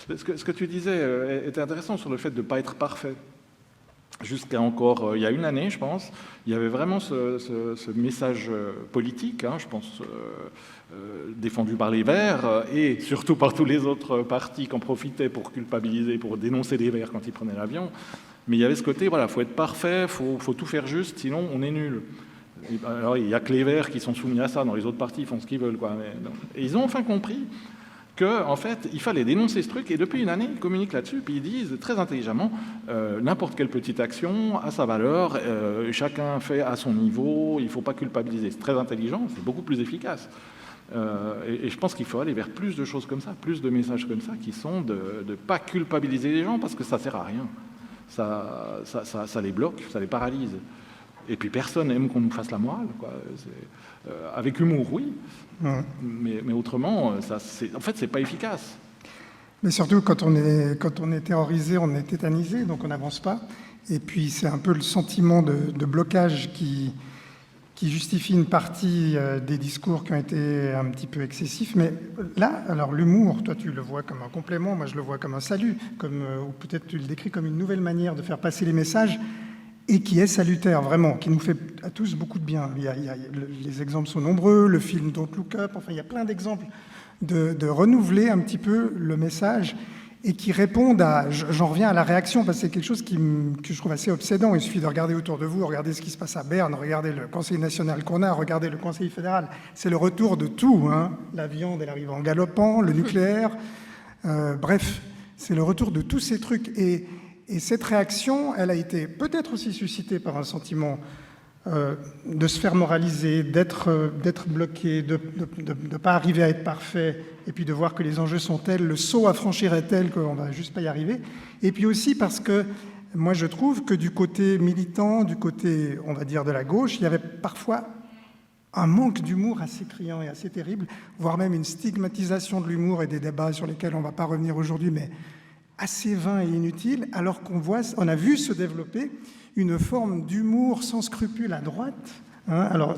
Speaker 4: Ce que tu disais était intéressant sur le fait de ne pas être parfait. Jusqu'à encore, il y a une année, je pense, il y avait vraiment ce message politique, je pense, défendu par les Verts et surtout par tous les autres partis qui en profitaient pour culpabiliser, pour dénoncer les Verts quand ils prenaient l'avion. Mais il y avait ce côté, voilà, il faut être parfait, il faut tout faire juste, sinon on est nul. Alors il n'y a que les Verts qui sont soumis à ça, dans les autres partis, ils font ce qu'ils veulent, quoi. Et ils ont enfin compris qu'en fait, il fallait dénoncer ce truc, et depuis une année, ils communiquent là-dessus, puis ils disent très intelligemment, n'importe quelle petite action a sa valeur, chacun fait à son niveau, il ne faut pas culpabiliser. C'est très intelligent, c'est beaucoup plus efficace. Et je pense qu'il faut aller vers plus de choses comme ça, plus de messages comme ça, qui sont de ne pas culpabiliser les gens, parce que ça ne sert à rien. Ça les bloque, ça les paralyse. Et puis personne n'aime qu'on nous fasse la morale, quoi. Avec humour, oui, mais autrement, en fait, c'est pas efficace.
Speaker 2: Mais surtout, quand on est terrorisé, on est tétanisé, donc on n'avance pas. Et puis, c'est un peu le sentiment de blocage qui justifie une partie des discours qui ont été un petit peu excessifs. Mais là, alors l'humour, toi, tu le vois comme un complément, moi, je le vois comme un salut, ou peut-être tu le décris comme une nouvelle manière de faire passer les messages, et qui est salutaire, vraiment, qui nous fait à tous beaucoup de bien. Les exemples sont nombreux, le film Don't Look Up, enfin, il y a plein d'exemples de renouveler un petit peu le message et qui répondent à... J'en reviens à la réaction, parce que c'est quelque chose que je trouve assez obsédant. Il suffit de regarder autour de vous, regarder ce qui se passe à Berne, regarder le Conseil national qu'on a, regarder le Conseil fédéral. C'est le retour de tout, hein. La viande, elle arrive en galopant, le nucléaire. Bref, c'est le retour de tous ces trucs. Et Et cette réaction, elle a été peut-être aussi suscitée par un sentiment de se faire moraliser, d'être bloqué, de ne pas arriver à être parfait, et puis de voir que les enjeux sont tels, le saut à franchir est tel qu'on ne va juste pas y arriver. Et puis aussi parce que moi je trouve que du côté militant, du côté, on va dire, de la gauche, il y avait parfois un manque d'humour assez criant et assez terrible, voire même une stigmatisation de l'humour et des débats sur lesquels on ne va pas revenir aujourd'hui, mais assez vain et inutile, alors on a vu se développer une forme d'humour sans scrupule à droite. Alors,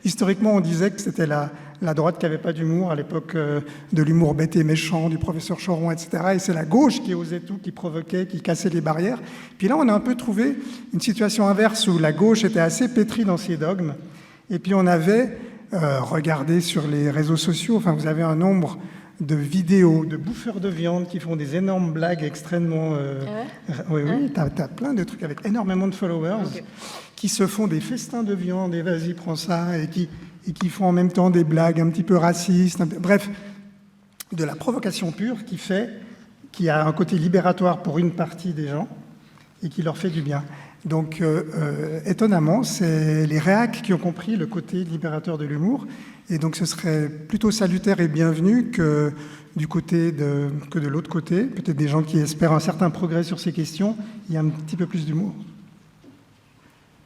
Speaker 2: historiquement, on disait que c'était la droite qui n'avait pas d'humour à l'époque de l'humour bête et méchant, du professeur Choron, etc. Et c'est la gauche qui osait tout, qui provoquait, qui cassait les barrières. Puis là, on a un peu trouvé une situation inverse où la gauche était assez pétrie dans ses dogmes. Et puis on avait regardé sur les réseaux sociaux, enfin vous avez un nombre de vidéos de bouffeurs de viande qui font des énormes blagues extrêmement... Oui, t'as plein de trucs avec énormément de followers qui se font des festins de viande et vas-y, prends ça, et qui font en même temps des blagues un petit peu racistes. Bref, de la provocation pure qui a un côté libératoire pour une partie des gens et qui leur fait du bien. Donc, étonnamment, c'est les réacs qui ont compris le côté libérateur de l'humour. Et donc, ce serait plutôt salutaire et bienvenu que de l'autre côté, peut-être des gens qui espèrent un certain progrès sur ces questions, il y a un petit peu plus d'humour.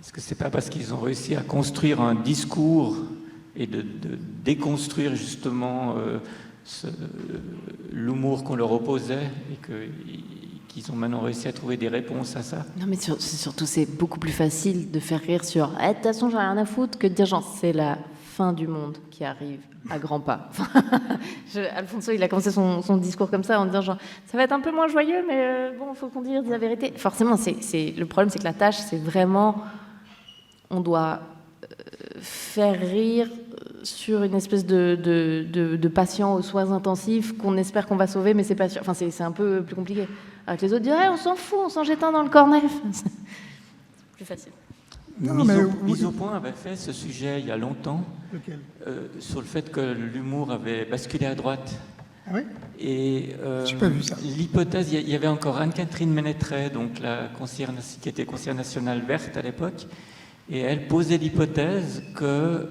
Speaker 3: Est-ce que c'est pas parce qu'ils ont réussi à construire un discours et de déconstruire justement l'humour qu'on leur opposait et qu'ils ont maintenant réussi à trouver des réponses à ça?
Speaker 5: Non, mais surtout, c'est beaucoup plus facile de faire rire sur « de toute façon, j'en ai rien à foutre » que de dire genre « c'est la fin du monde qui arrive à grands pas ». Alfonso, il a commencé son discours comme ça en disant genre « ça va être un peu moins joyeux, mais bon, il faut qu'on dise la vérité ». Forcément, le problème, c'est que la tâche, c'est vraiment... On doit faire rire sur une espèce de patient aux soins intensifs qu'on espère qu'on va sauver, mais c'est pas sûr. Enfin, c'est un peu plus compliqué. Alors que les autres disent on s'en fout, on s'en jette un dans le cornet. C'est plus facile.
Speaker 3: Mise au point avait fait ce sujet il y a longtemps, sur le fait que l'humour avait basculé à droite.
Speaker 2: Ah oui?
Speaker 3: Et
Speaker 2: j'ai pas vu ça.
Speaker 3: L'hypothèse, il y avait donc Anne-Catherine Ménétret, donc la conseillère qui était conseillère nationale verte à l'époque, et elle posait l'hypothèse que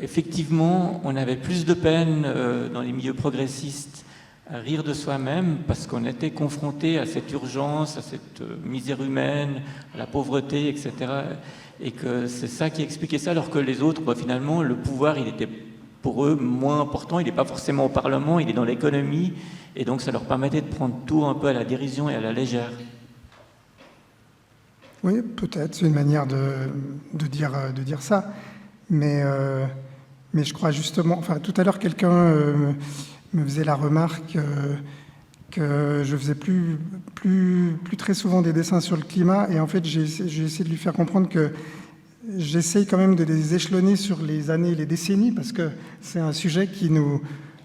Speaker 3: effectivement on avait plus de peine dans les milieux progressistes à rire de soi-même parce qu'on était confronté à cette urgence, à cette misère humaine, à la pauvreté, etc. Et que c'est ça qui expliquait ça, alors que les autres, finalement, le pouvoir, il était pour eux moins important, il n'est pas forcément au Parlement, il est dans l'économie, et donc ça leur permettait de prendre tout un peu à la dérision et à la légère.
Speaker 2: Oui, peut-être, c'est une manière de dire ça. Mais je crois justement... Enfin, tout à l'heure, quelqu'un me faisait la remarque que je faisais plus très souvent des dessins sur le climat. Et en fait, j'ai essayé de lui faire comprendre que j'essaye quand même de les échelonner sur les années et les décennies, parce que c'est un sujet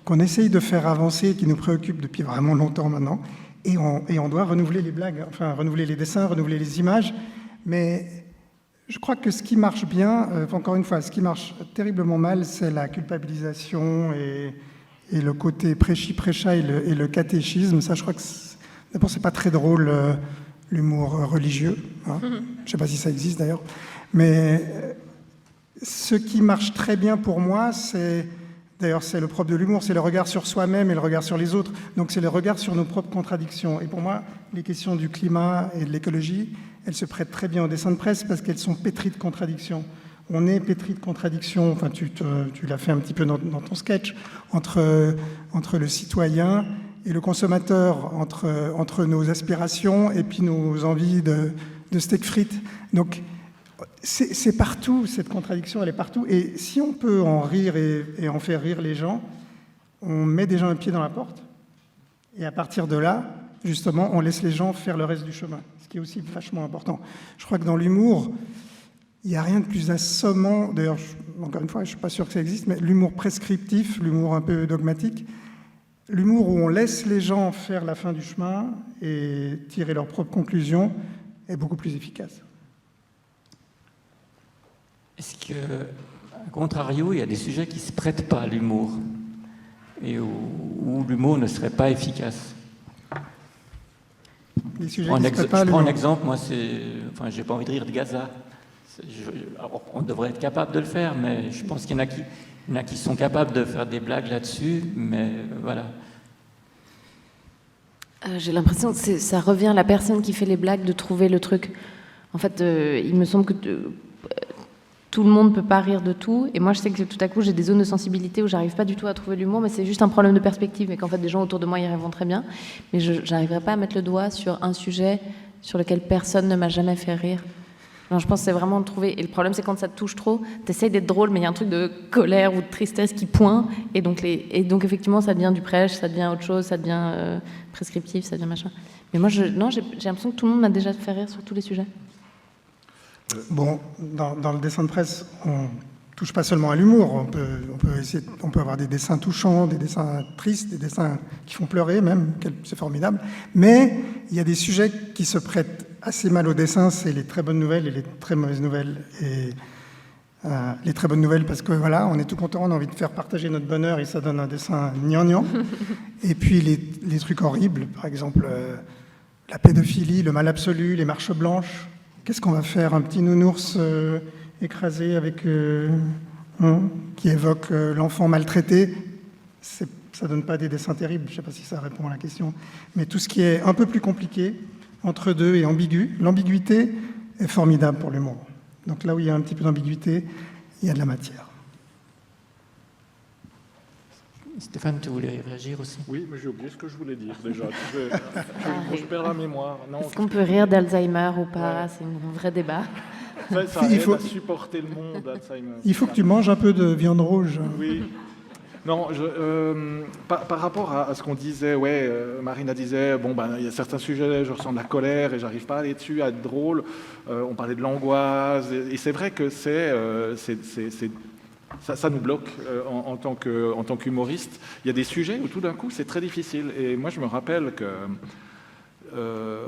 Speaker 2: qu'on essaye de faire avancer, qui nous préoccupe depuis vraiment longtemps maintenant. Et on doit renouveler les blagues, enfin renouveler les dessins, renouveler les images. Mais je crois que ce qui marche bien, encore une fois, ce qui marche terriblement mal, c'est la culpabilisation et le côté prêchi-prêcha et le catéchisme. Ça, je crois que d'abord, c'est pas très drôle, l'humour religieux. Hein. Je ne sais pas si ça existe d'ailleurs. Mais ce qui marche très bien pour moi, d'ailleurs, c'est le propre de l'humour, c'est le regard sur soi-même et le regard sur les autres. Donc, c'est le regard sur nos propres contradictions. Et pour moi, les questions du climat et de l'écologie, elles se prêtent très bien au dessin de presse parce qu'elles sont pétries de contradictions. On est pétri de contradictions, enfin, tu l'as fait un petit peu dans ton sketch, entre le citoyen et le consommateur, entre nos aspirations et puis nos envies de steak frites. Donc, c'est partout, cette contradiction, elle est partout. Et si on peut en rire et en faire rire les gens, on met déjà un pied dans la porte. Et à partir de là, justement, on laisse les gens faire le reste du chemin, ce qui est aussi vachement important. Je crois que dans l'humour, il n'y a rien de plus assommant. D'ailleurs, encore une fois, je ne suis pas sûr que ça existe, mais l'humour prescriptif, l'humour un peu dogmatique, l'humour où on laisse les gens faire la fin du chemin et tirer leurs propres conclusions est beaucoup plus efficace.
Speaker 3: Est-ce que, à contrario, il y a des sujets qui ne se prêtent pas à l'humour et où l'humour ne serait pas efficace?
Speaker 2: des sujets
Speaker 3: Je
Speaker 2: qui se prêtent pas à
Speaker 3: prends un
Speaker 2: l'humour.
Speaker 3: exemple, moi, j'ai pas envie de rire de Gaza. Alors, on devrait être capable de le faire, mais je pense qu'il y en a qui sont capables de faire des blagues là-dessus, mais voilà.
Speaker 5: J'ai l'impression que ça revient à la personne qui fait les blagues de trouver le truc. En fait, il me semble que tout le monde ne peut pas rire de tout. Et moi, je sais que tout à coup, j'ai des zones de sensibilité où j'arrive pas du tout à trouver l'humour, mais c'est juste un problème de perspective. Et qu'en fait, des gens autour de moi y arriveront très bien. Mais je n'arriverai pas à mettre le doigt sur un sujet sur lequel personne ne m'a jamais fait rire. Non, je pense que c'est vraiment de trouver. Et le problème, c'est quand ça te touche trop, tu essayes d'être drôle, mais il y a un truc de colère ou de tristesse qui pointe. Et donc, effectivement, ça devient du prêche, ça devient autre chose, ça devient prescriptif, ça devient machin. Mais moi, j'ai l'impression que tout le monde m'a déjà fait rire sur tous les sujets.
Speaker 2: Bon, dans le dessin de presse, on touche pas seulement à l'humour. On peut avoir des dessins touchants, des dessins tristes, des dessins qui font pleurer même, c'est formidable. Mais il y a des sujets qui se prêtent assez mal au dessin, c'est les très bonnes nouvelles et les très mauvaises nouvelles. Et les très bonnes nouvelles parce que voilà, on est tout content, on a envie de faire partager notre bonheur et ça donne un dessin gnangnan. Et puis les trucs horribles, par exemple la pédophilie, le mal absolu, les marches blanches. Qu'est-ce qu'on va faire? Un petit nounours écrasé avec, qui évoque l'enfant maltraité, ça donne pas des dessins terribles, je ne sais pas si ça répond à la question. Mais tout ce qui est un peu plus compliqué, entre deux et ambigu, l'ambiguïté est formidable pour l'humour. Donc là où il y a un petit peu d'ambiguïté, il y a de la matière.
Speaker 3: Stéphane, tu voulais réagir aussi?
Speaker 4: Oui, mais j'ai oublié ce que je voulais dire déjà. Je perds la mémoire.
Speaker 5: Est-ce qu'on peut rire d'Alzheimer ou pas? Ouais. C'est un vrai débat.
Speaker 4: Ça aide à supporter le monde, Alzheimer.
Speaker 2: Il faut que tu manges un peu de viande rouge.
Speaker 4: Oui. Non, par rapport à ce qu'on disait, Marina disait, il y a certains sujets, je ressens de la colère et j'arrive pas à aller dessus, à être drôle. On parlait de l'angoisse, et c'est vrai que ça nous bloque en tant qu'humoriste. Il y a des sujets où tout d'un coup c'est très difficile. Et moi je me rappelle que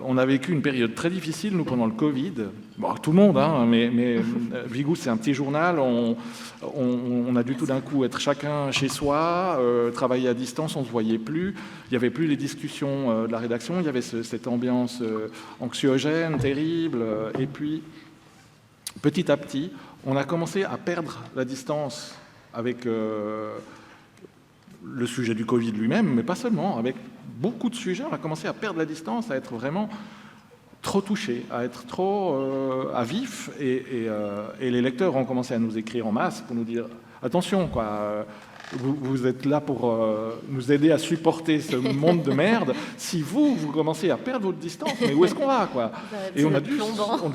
Speaker 4: on a vécu une période très difficile, nous, pendant le Covid. Bon, tout le monde, hein, mais Vigou, c'est un petit journal. On a dû tout d'un coup être chacun chez soi, travailler à distance, on ne se voyait plus. Il n'y avait plus les discussions de la rédaction, il y avait cette ambiance anxiogène, terrible. Et puis, petit à petit, on a commencé à perdre la distance avec le sujet du Covid lui-même, mais pas seulement, avec beaucoup de sujets, on a commencé à perdre la distance, à être vraiment trop touché, à être trop à vif, et les lecteurs ont commencé à nous écrire en masse pour nous dire « Attention, quoi, vous êtes là pour nous aider à supporter ce monde de merde. Si vous commencez à perdre votre distance, mais où est-ce qu'on va, quoi ?» Et on a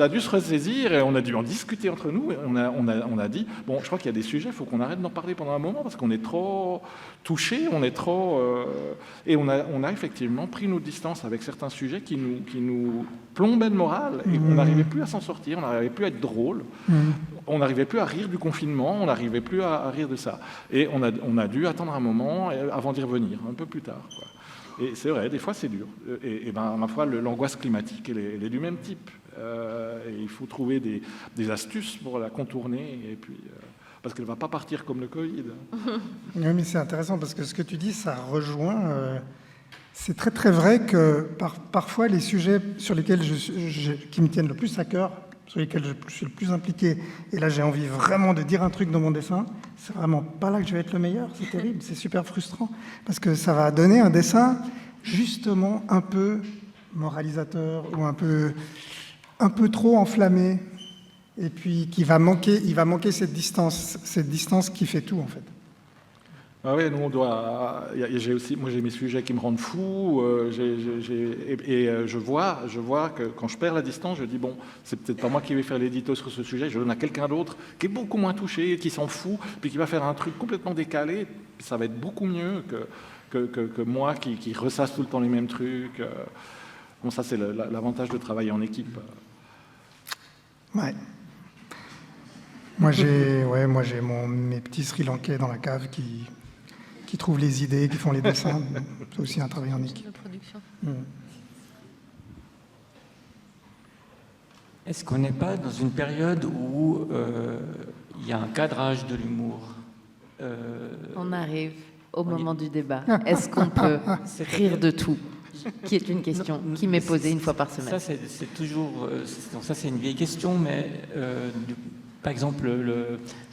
Speaker 4: dû se ressaisir et on a dû en discuter entre nous. Et on a dit, bon, je crois qu'il y a des sujets, il faut qu'on arrête d'en parler pendant un moment parce qu'on est trop touchés, on est trop... Et on a effectivement pris nos distances avec certains sujets qui nous plombaient le moral et on n'arrivait plus à s'en sortir, on n'arrivait plus à être drôle, on n'arrivait plus à rire du confinement, on n'arrivait plus à rire de ça. Et on a dû attendre un moment avant d'y revenir, un peu plus tard, quoi. Et c'est vrai, des fois c'est dur. Et ma foi, l'angoisse climatique, elle est du même type. Et il faut trouver des astuces pour la contourner, et puis, parce qu'elle ne va pas partir comme le Covid.
Speaker 2: Oui, mais c'est intéressant parce que ce que tu dis, ça rejoint... c'est très très vrai que parfois les sujets sur lesquels qui me tiennent le plus à cœur, sur lesquels je suis le plus impliqué, et là j'ai envie vraiment de dire un truc dans mon dessin, c'est vraiment pas là que je vais être le meilleur, c'est terrible, c'est super frustrant, parce que ça va donner un dessin justement un peu moralisateur, ou un peu trop enflammé, et puis il va manquer cette distance qui fait tout en fait.
Speaker 4: Ah oui, nous on doit. Moi j'ai mes sujets qui me rendent fou, je vois que quand je perds la distance, je dis bon, c'est peut-être pas moi qui vais faire l'édito sur ce sujet, je donne à quelqu'un d'autre qui est beaucoup moins touché, qui s'en fout, puis qui va faire un truc complètement décalé. Ça va être beaucoup mieux que moi qui ressasse tout le temps les mêmes trucs. Bon, ça c'est l'avantage de travailler en équipe.
Speaker 2: Ouais. Moi j'ai mes petits Sri Lankais dans la cave qui trouvent les idées, qui font les dessins. C'est aussi un travail en équipe.
Speaker 3: Est-ce qu'on n'est pas dans une période où il y a un cadrage de l'humour?
Speaker 5: On arrive au moment du débat. Est-ce qu'on peut rire de tout? qui est une question qui m'est posée une fois par semaine.
Speaker 3: Ça, c'est toujours... donc ça, c'est une vieille question, mais par exemple,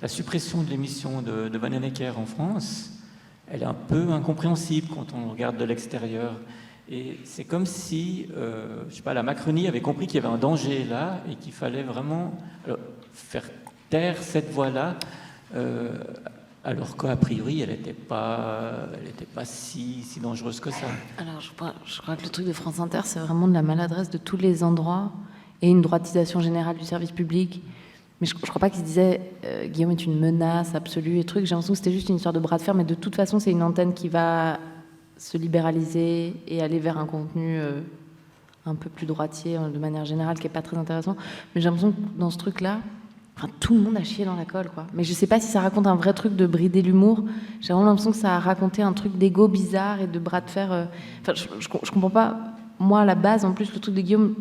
Speaker 3: la suppression de l'émission de Vanhoenacker en France, elle est un peu incompréhensible quand on regarde de l'extérieur. Et c'est comme si, je sais pas, la Macronie avait compris qu'il y avait un danger là et qu'il fallait vraiment faire taire cette voix-là, alors qu'a priori, elle n'était pas si dangereuse que ça.
Speaker 5: Alors, je crois que le truc de France Inter, c'est vraiment de la maladresse de tous les endroits et une droitisation générale du service public. Mais je ne crois pas qu'il se disait Guillaume est une menace absolue et truc. J'ai l'impression que c'était juste une histoire de bras de fer, mais de toute façon, c'est une antenne qui va se libéraliser et aller vers un contenu un peu plus droitier de manière générale, qui n'est pas très intéressant. Mais j'ai l'impression que dans ce truc-là, tout le monde a chié dans la colle, quoi. Mais je ne sais pas si ça raconte un vrai truc de brider l'humour. J'ai vraiment l'impression que ça a raconté un truc d'égo bizarre et de bras de fer. Enfin, je comprends pas. Moi, à la base, en plus, le truc de Guillaume,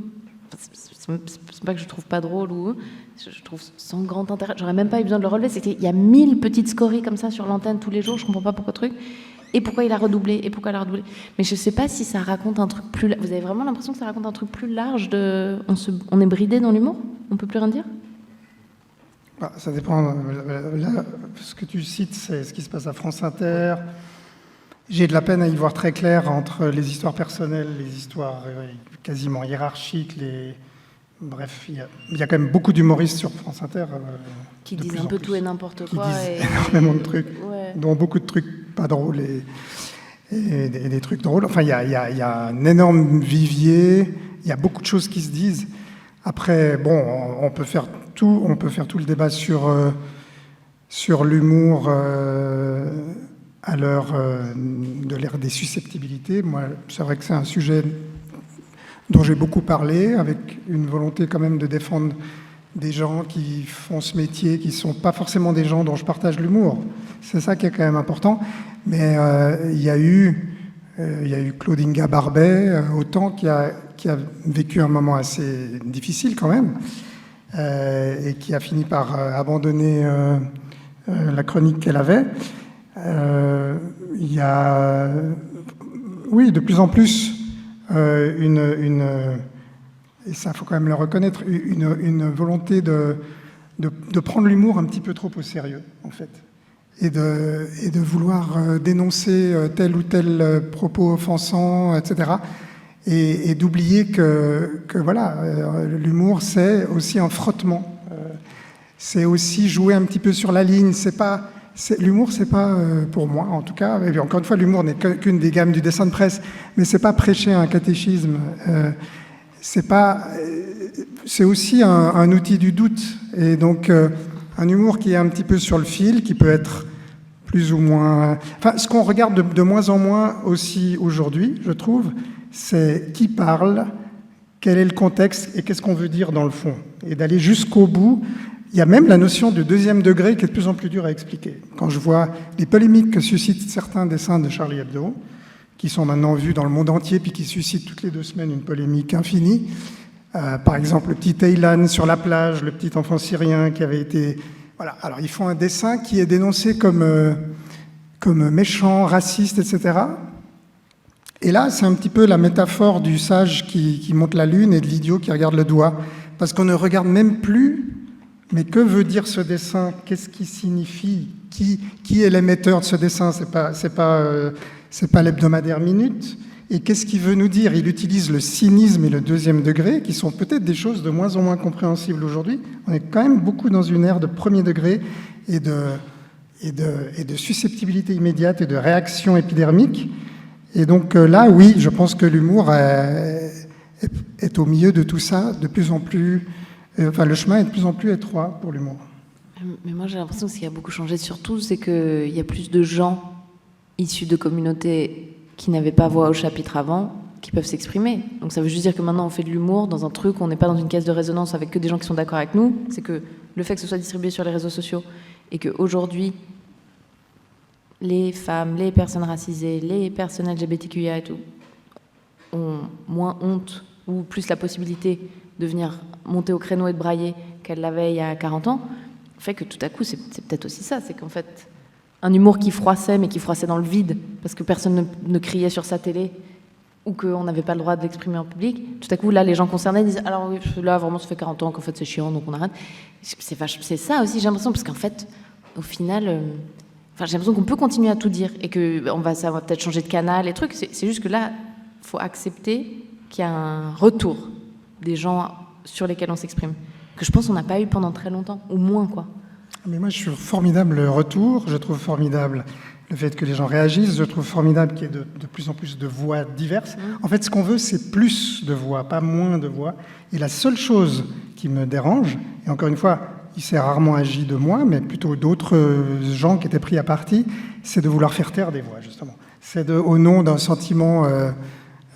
Speaker 5: c'est pas que je trouve pas drôle ou je trouve sans grand intérêt. J'aurais même pas eu besoin de le relever. Il y a 1000 petites scories comme ça sur l'antenne tous les jours. Je comprends pas pourquoi truc. Et pourquoi il a redoublé, et pourquoi il a redoublé. Mais je sais pas si ça raconte un truc plus... Vous avez vraiment l'impression que ça raconte un truc plus large de... On est bridé dans l'humour ? On peut plus rien dire ?
Speaker 2: Ça dépend. Là, ce que tu cites, c'est ce qui se passe à France Inter. J'ai de la peine à y voir très clair entre les histoires personnelles, les histoires quasiment hiérarchiques, Bref, il y a quand même beaucoup d'humoristes sur France Inter.
Speaker 5: Qui disent un peu tout et n'importe quoi.
Speaker 2: Qui disent énormément de trucs,
Speaker 5: ouais.
Speaker 2: Dont beaucoup de trucs pas drôles et des trucs drôles. Enfin, il y a un énorme vivier, il y a beaucoup de choses qui se disent. Après, bon, on peut faire tout le débat sur l'humour à l'heure de l'ère des susceptibilités. Moi, c'est vrai que c'est un sujet dont j'ai beaucoup parlé, avec une volonté quand même de défendre des gens qui font ce métier, qui ne sont pas forcément des gens dont je partage l'humour. C'est ça qui est quand même important. Mais il y a eu Claudinga Barbet, autant qui a vécu un moment assez difficile quand même, et qui a fini par abandonner la chronique qu'elle avait. Il y a, oui, de plus en plus, et ça, faut quand même le reconnaître, une volonté de prendre l'humour un petit peu trop au sérieux, en fait, et de vouloir dénoncer tel ou tel propos offensant, etc., et d'oublier que voilà, l'humour, c'est aussi un frottement, c'est aussi jouer un petit peu sur la ligne. L'humour, c'est pas, pour moi en tout cas, et encore une fois, l'humour n'est qu'une des gammes du dessin de presse, mais c'est pas prêcher un catéchisme, c'est aussi un outil du doute, et donc un humour qui est un petit peu sur le fil, qui peut être plus ou moins... Enfin, ce qu'on regarde de moins en moins aussi aujourd'hui, je trouve, c'est qui parle, quel est le contexte et qu'est-ce qu'on veut dire dans le fond, et d'aller jusqu'au bout. Il y a même la notion de deuxième degré qui est de plus en plus dure à expliquer. Quand je vois les polémiques que suscitent certains dessins de Charlie Hebdo, qui sont maintenant vus dans le monde entier, puis qui suscitent toutes les 2 semaines une polémique infinie. Par exemple, le petit Aylan sur la plage, le petit enfant syrien qui avait été... Voilà. Alors, ils font un dessin qui est dénoncé comme méchant, raciste, etc. Et là, c'est un petit peu la métaphore du sage qui monte la lune et de l'idiot qui regarde le doigt. Parce qu'on ne regarde même plus... Mais que veut dire ce dessin? Qu'est-ce qui signifie? Qui est l'émetteur de ce dessin? C'est pas l'hebdomadaire Minute. Et qu'est-ce qu'il veut nous dire? Il utilise le cynisme et le deuxième degré, qui sont peut-être des choses de moins en moins compréhensibles aujourd'hui. On est quand même beaucoup dans une ère de premier degré et de susceptibilité immédiate et de réaction épidermique. Et donc là, oui, je pense que l'humour est au milieu de tout ça, de plus en plus... Enfin, le chemin est de plus en plus étroit pour l'humour.
Speaker 5: Mais moi, j'ai l'impression que ce qui a beaucoup changé surtout, c'est qu'il y a plus de gens issus de communautés qui n'avaient pas voix au chapitre avant, qui peuvent s'exprimer. Donc ça veut juste dire que maintenant, on fait de l'humour dans un truc, on n'est pas dans une caisse de résonance avec que des gens qui sont d'accord avec nous. C'est que le fait que ce soit distribué sur les réseaux sociaux et qu'aujourd'hui, les femmes, les personnes racisées, les personnes LGBTQIA et tout, ont moins honte ou plus la possibilité de venir monter au créneau et de brailler qu'elle l'avait il y a 40 ans, fait que tout à coup, c'est peut-être aussi ça, c'est qu'en fait, un humour qui froissait, mais qui froissait dans le vide, parce que personne ne criait sur sa télé, ou qu'on n'avait pas le droit de l'exprimer en public, tout à coup, là, les gens concernés disent « Alors oui, là, vraiment, ça fait 40 ans qu'en fait, c'est chiant, donc on arrête. » C'est ça aussi, j'ai l'impression, parce qu'en fait, au final, j'ai l'impression qu'on peut continuer à tout dire et que ça va peut-être changer de canal et trucs. C'est juste que là, il faut accepter qu'il y a un retour des gens sur lesquels on s'exprime, que je pense qu'on n'a pas eu pendant très longtemps, au moins, quoi.
Speaker 2: Mais moi, je trouve formidable le retour, je trouve formidable le fait que les gens réagissent, je trouve formidable qu'il y ait de plus en plus de voix diverses. En fait, ce qu'on veut, c'est plus de voix, pas moins de voix. Et la seule chose qui me dérange, et encore une fois, il s'est rarement agi de moi, mais plutôt d'autres gens qui étaient pris à partie, c'est de vouloir faire taire des voix, justement. C'est au nom d'un sentiment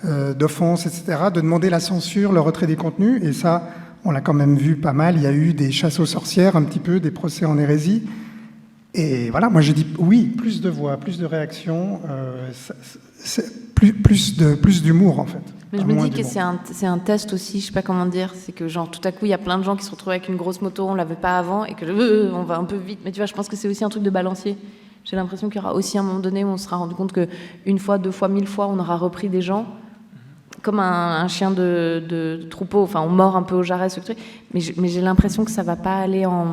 Speaker 2: d'offense, etc., de demander la censure, le retrait des contenus, et ça, on l'a quand même vu pas mal. Il y a eu des chasses aux sorcières, un petit peu, des procès en hérésie. Et voilà, moi je dis oui, plus de voix, plus de réactions, plus d'humour en fait.
Speaker 5: Mais je me dis que c'est un test aussi, je sais pas comment dire, c'est que genre tout à coup il y a plein de gens qui se retrouvent avec une grosse moto, on l'avait pas avant et que on va un peu vite. Mais tu vois, je pense que c'est aussi un truc de balancier. J'ai l'impression qu'il y aura aussi un moment donné où on se sera rendu compte que une fois, 2 fois, 1000 fois, on aura repris des gens comme un chien de troupeau. Enfin, on mord un peu au jarret ce truc. Mais j'ai l'impression que ça va pas aller en...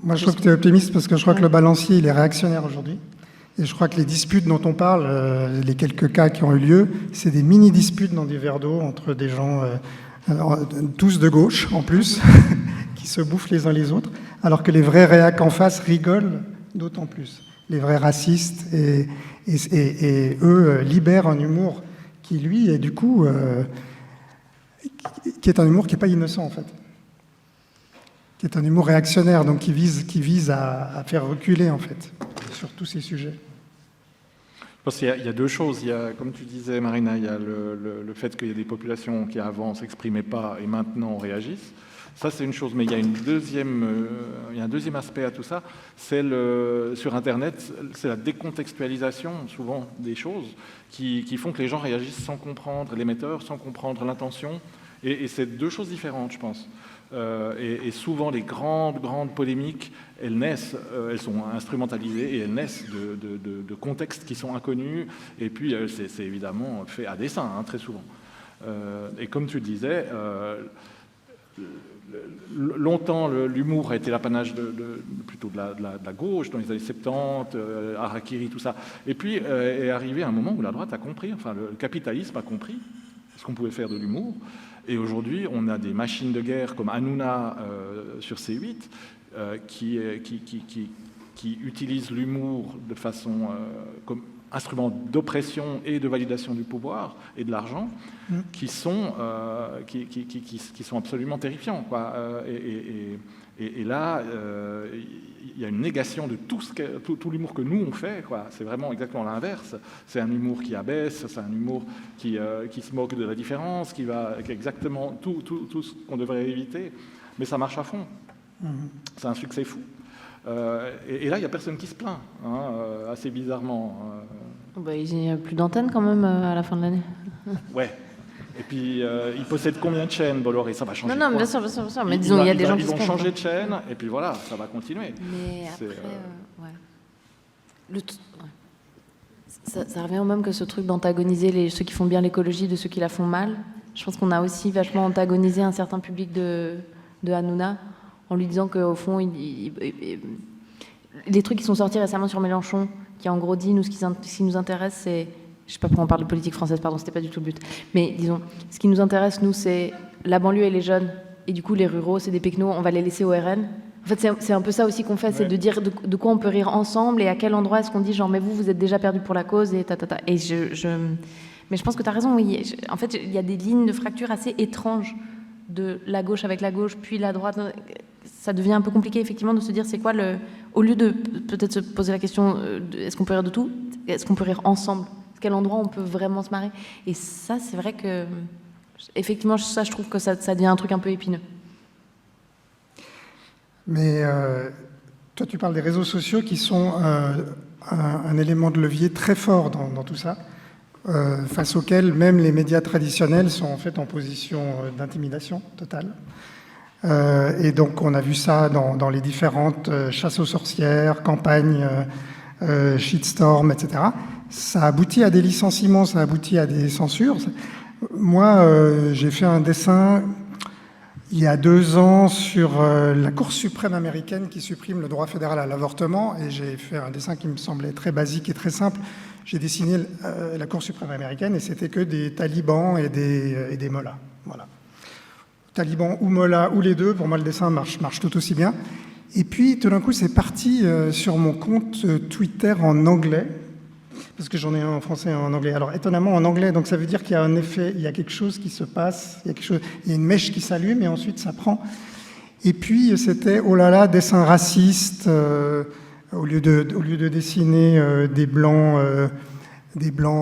Speaker 2: Moi, je trouve que tu es optimiste parce que je crois que le balancier, il est réactionnaire aujourd'hui. Et je crois que les disputes dont on parle, les quelques cas qui ont eu lieu, c'est des mini-disputes dans des verres d'eau entre des gens, tous de gauche en plus, qui se bouffent les uns les autres, alors que les vrais réacs en face rigolent d'autant plus. Les vrais racistes et eux libèrent un humour qui, lui, est du coup, qui est un humour qui n'est pas innocent en fait. Qui est un humour réactionnaire, donc qui vise à faire reculer, en fait, sur tous ces sujets.
Speaker 4: Parce qu'il y a 2 choses. Il y a, comme tu disais, Marina, il y a le fait qu'il y a des populations qui avant ne s'exprimaient pas et maintenant réagissent. Ça, c'est une chose. Mais il y a un deuxième aspect à tout ça. C'est sur Internet, c'est la décontextualisation, souvent, des choses qui font que les gens réagissent sans comprendre l'émetteur, sans comprendre l'intention. Et c'est 2 choses différentes, je pense. Et souvent, les grandes polémiques, elles sont instrumentalisées et elles naissent de contextes qui sont inconnus. Et puis, c'est évidemment fait à dessein, hein, très souvent. Et comme tu disais, longtemps, l'humour a été l'apanage plutôt de la gauche, dans les années 70, Harakiri, tout ça. Et puis, est arrivé un moment où la droite a compris, enfin, le capitalisme a compris ce qu'on pouvait faire de l'humour. Et aujourd'hui, on a des machines de guerre comme Hanouna sur C8 qui utilisent l'humour de façon comme instrument d'oppression et de validation du pouvoir et de l'argent, qui sont absolument terrifiants, quoi. Et là, il y a une négation de tout l'humour que nous on fait, quoi. C'est vraiment exactement l'inverse. C'est un humour qui abaisse, c'est un humour qui se moque de la différence, qui est exactement tout ce qu'on devrait éviter. Mais ça marche à fond. C'est un succès fou. Et là, il n'y a personne qui se plaint, hein, assez bizarrement.
Speaker 5: Il n'y a plus d'antenne quand même à la fin de l'année.
Speaker 4: Ouais. Et puis, ils possèdent combien de chaînes, Bolloré? Ça va changer.
Speaker 5: Non, bien sûr. Mais disons, il y a des gens qui
Speaker 4: Ils vont changer de chaîne, et puis voilà, ça va continuer.
Speaker 5: Mais après, ouais. Ça revient au même que ce truc d'antagoniser ceux qui font bien l'écologie de ceux qui la font mal. Je pense qu'on a aussi vachement antagonisé un certain public de Hanouna en lui disant qu'au fond, les trucs qui sont sortis récemment sur Mélenchon, qui a en gros dit, nous, ce qui nous intéresse, c'est... Je ne sais pas pourquoi on parle de politique française, pardon, c'était pas du tout le but. Mais disons, ce qui nous intéresse, nous, c'est la banlieue et les jeunes. Et du coup, les ruraux, c'est des péquenots, on va les laisser au RN. En fait, c'est un peu ça aussi qu'on fait, c'est de dire de quoi on peut rire ensemble et à quel endroit est-ce qu'on dit, genre, mais vous êtes déjà perdu pour la cause et ta. Et mais je pense que tu as raison, oui. En fait, il y a des lignes de fracture assez étranges de la gauche avec la gauche, puis la droite. Ça devient un peu compliqué, effectivement, de se dire, c'est quoi au lieu de peut-être se poser la question, est-ce qu'on peut rire de tout? Est-ce qu'on peut rire ensemble? Quel endroit on peut vraiment se marrer? Et ça, c'est vrai que, effectivement, ça, je trouve que ça devient un truc un peu épineux.
Speaker 2: Mais toi, tu parles des réseaux sociaux qui sont un élément de levier très fort dans tout ça, face auquel même les médias traditionnels sont en fait en position d'intimidation totale. Et donc, on a vu ça dans les différentes chasses aux sorcières, campagnes shitstorm, etc. Ça aboutit à des licenciements, ça aboutit à des censures. Moi, j'ai fait un dessin il y a 2 ans sur la Cour suprême américaine qui supprime le droit fédéral à l'avortement, et j'ai fait un dessin qui me semblait très basique et très simple. J'ai dessiné la Cour suprême américaine et c'était que des talibans et des mollahs. Voilà. Talibans ou mollahs ou les deux, pour moi le dessin marche tout aussi bien. Et puis tout d'un coup c'est parti sur mon compte Twitter en anglais, parce que j'en ai un en français et un en anglais. Alors étonnamment en anglais, donc ça veut dire qu'il y a un effet, il y a quelque chose qui se passe, il y a une mèche qui s'allume et ensuite ça prend. Et puis c'était, oh là là, dessin raciste, au lieu de dessiner des blancs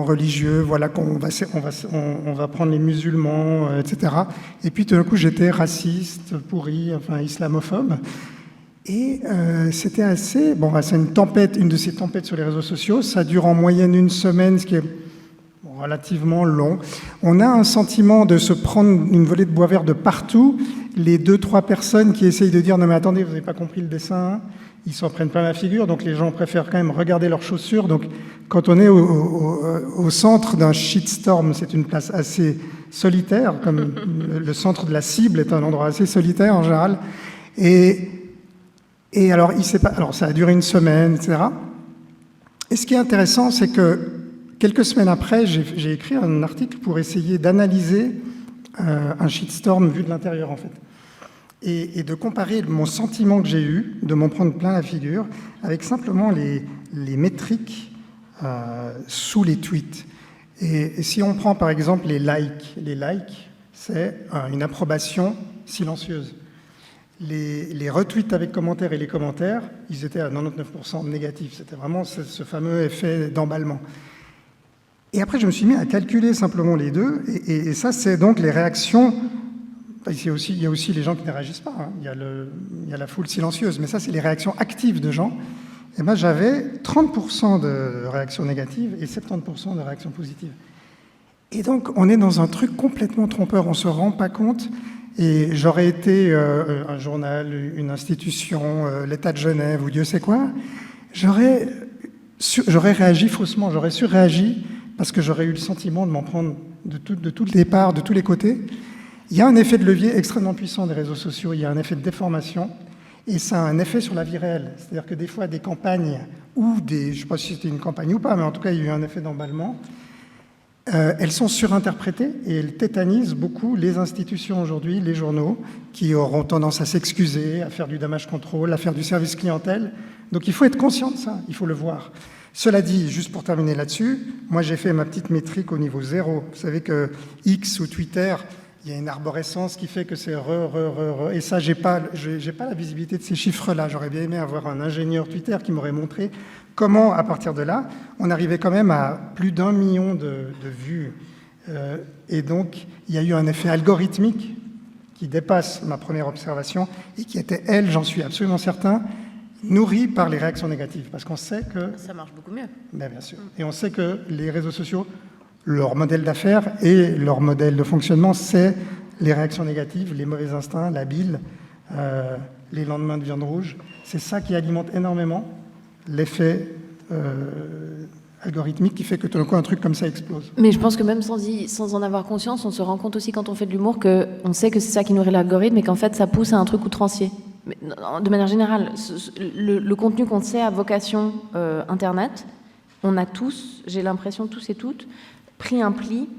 Speaker 2: religieux, voilà qu'on va prendre les musulmans, etc. Et puis tout d'un coup j'étais raciste, pourri, enfin islamophobe. Et c'était assez... Bon, c'est une de ces tempêtes sur les réseaux sociaux. Ça dure en moyenne 1 semaine, ce qui est relativement long. On a un sentiment de se prendre une volée de bois vert de partout. Les 2-3 personnes qui essayent de dire « Non mais attendez, vous n'avez pas compris le dessin », ils s'en prennent plein la figure. Donc les gens préfèrent quand même regarder leurs chaussures. Donc quand on est au centre d'un shitstorm, c'est une place assez solitaire, comme le centre de la cible est un endroit assez solitaire en général. Et alors, ça a duré 1 semaine, etc. Et ce qui est intéressant, c'est que quelques semaines après, j'ai écrit un article pour essayer d'analyser un shitstorm vu de l'intérieur, en fait. Et de comparer mon sentiment que j'ai eu, de m'en prendre plein la figure, avec simplement les métriques sous les tweets. Et si on prend, par exemple, les likes, c'est une approbation silencieuse. Les retweets avec commentaires et les commentaires, ils étaient à 99% négatifs. C'était vraiment ce fameux effet d'emballement. Et après, je me suis mis à calculer simplement les deux. Et ça, c'est donc les réactions. Il y a aussi les gens qui ne réagissent pas. Hein. Il y a la foule silencieuse. Mais ça, c'est les réactions actives de gens. Et moi, j'avais 30% de réactions négatives et 70% de réactions positives. Et donc, on est dans un truc complètement trompeur. On ne se rend pas compte. Et j'aurais été un journal, une institution, l'État de Genève ou Dieu sait quoi, j'aurais réagi faussement, j'aurais surréagi parce que j'aurais eu le sentiment de m'en prendre de tout le départ, de tous les côtés. Il y a un effet de levier extrêmement puissant des réseaux sociaux, il y a un effet de déformation et ça a un effet sur la vie réelle. C'est-à-dire que des fois, des campagnes ou je ne sais pas si c'était une campagne ou pas, mais en tout cas, il y a eu un effet d'emballement. Elles sont surinterprétées et elles tétanisent beaucoup les institutions aujourd'hui, les journaux, qui auront tendance à s'excuser, à faire du damage control, à faire du service clientèle. Donc il faut être conscient de ça, il faut le voir. Cela dit, juste pour terminer là-dessus, moi j'ai fait ma petite métrique au niveau 0. Vous savez que X ou Twitter, il y a une arborescence qui fait que c'est et ça, j'ai pas la visibilité de ces chiffres-là. J'aurais bien aimé avoir un ingénieur Twitter qui m'aurait montré comment, à partir de là, on arrivait quand même à plus d'1 million de vues. Et donc, il y a eu un effet algorithmique qui dépasse ma première observation et qui était, elle, j'en suis absolument certain, nourrie par les réactions négatives. Parce qu'on sait que...
Speaker 5: Ça marche beaucoup mieux.
Speaker 2: Bien sûr. Et on sait que les réseaux sociaux, leur modèle d'affaires et leur modèle de fonctionnement, c'est les réactions négatives, les mauvais instincts, la bile, les lendemains de viande rouge. C'est ça qui alimente énormément l'effet algorithmique qui fait que tout d'un coup un truc comme ça explose.
Speaker 5: Mais je pense que même sans en avoir conscience, on se rend compte aussi quand on fait de l'humour qu'on sait que c'est ça qui nourrit l'algorithme et qu'en fait ça pousse à un truc outrancier. Mais, de manière générale, le contenu qu'on sait à vocation Internet, on a tous, j'ai l'impression tous et toutes, pris un pli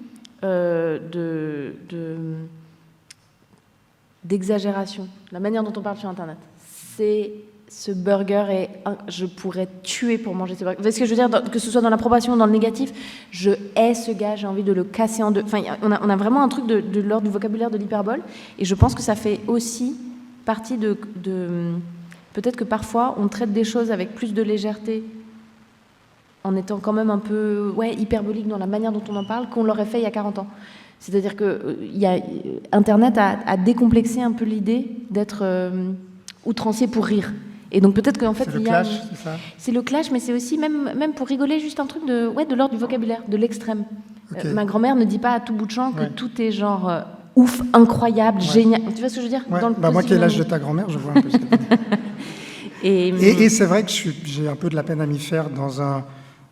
Speaker 5: d'exagération. La manière dont on parle sur Internet, c'est... Ce burger et je pourrais tuer pour manger ce burger. Vous voyez ce que je veux dire, que ce soit dans l'approbation ou dans le négatif, je hais ce gars, j'ai envie de le casser en deux. Enfin, on a vraiment un truc de l'ordre du vocabulaire de l'hyperbole, et je pense que ça fait aussi partie de peut-être que parfois on traite des choses avec plus de légèreté en étant quand même un peu hyperbolique dans la manière dont on en parle qu'on l'aurait fait il y a 40 ans. C'est-à-dire que Internet a décomplexé un peu l'idée d'être outrancier pour rire. Et donc peut-être qu'en fait
Speaker 2: c'est le clash, c'est ça.
Speaker 5: C'est le clash, mais c'est aussi même pour rigoler juste un truc de l'ordre du vocabulaire, de l'extrême.
Speaker 2: Okay.
Speaker 5: Ma grand-mère ne dit pas à tout bout de champ que tout est genre ouf, incroyable, génial. Tu vois ce que je veux dire?
Speaker 2: Moi qui ai l'âge de ta grand-mère, je vois un peu ce que tu dis. Et c'est vrai que j'ai un peu de la peine à m'y faire dans un...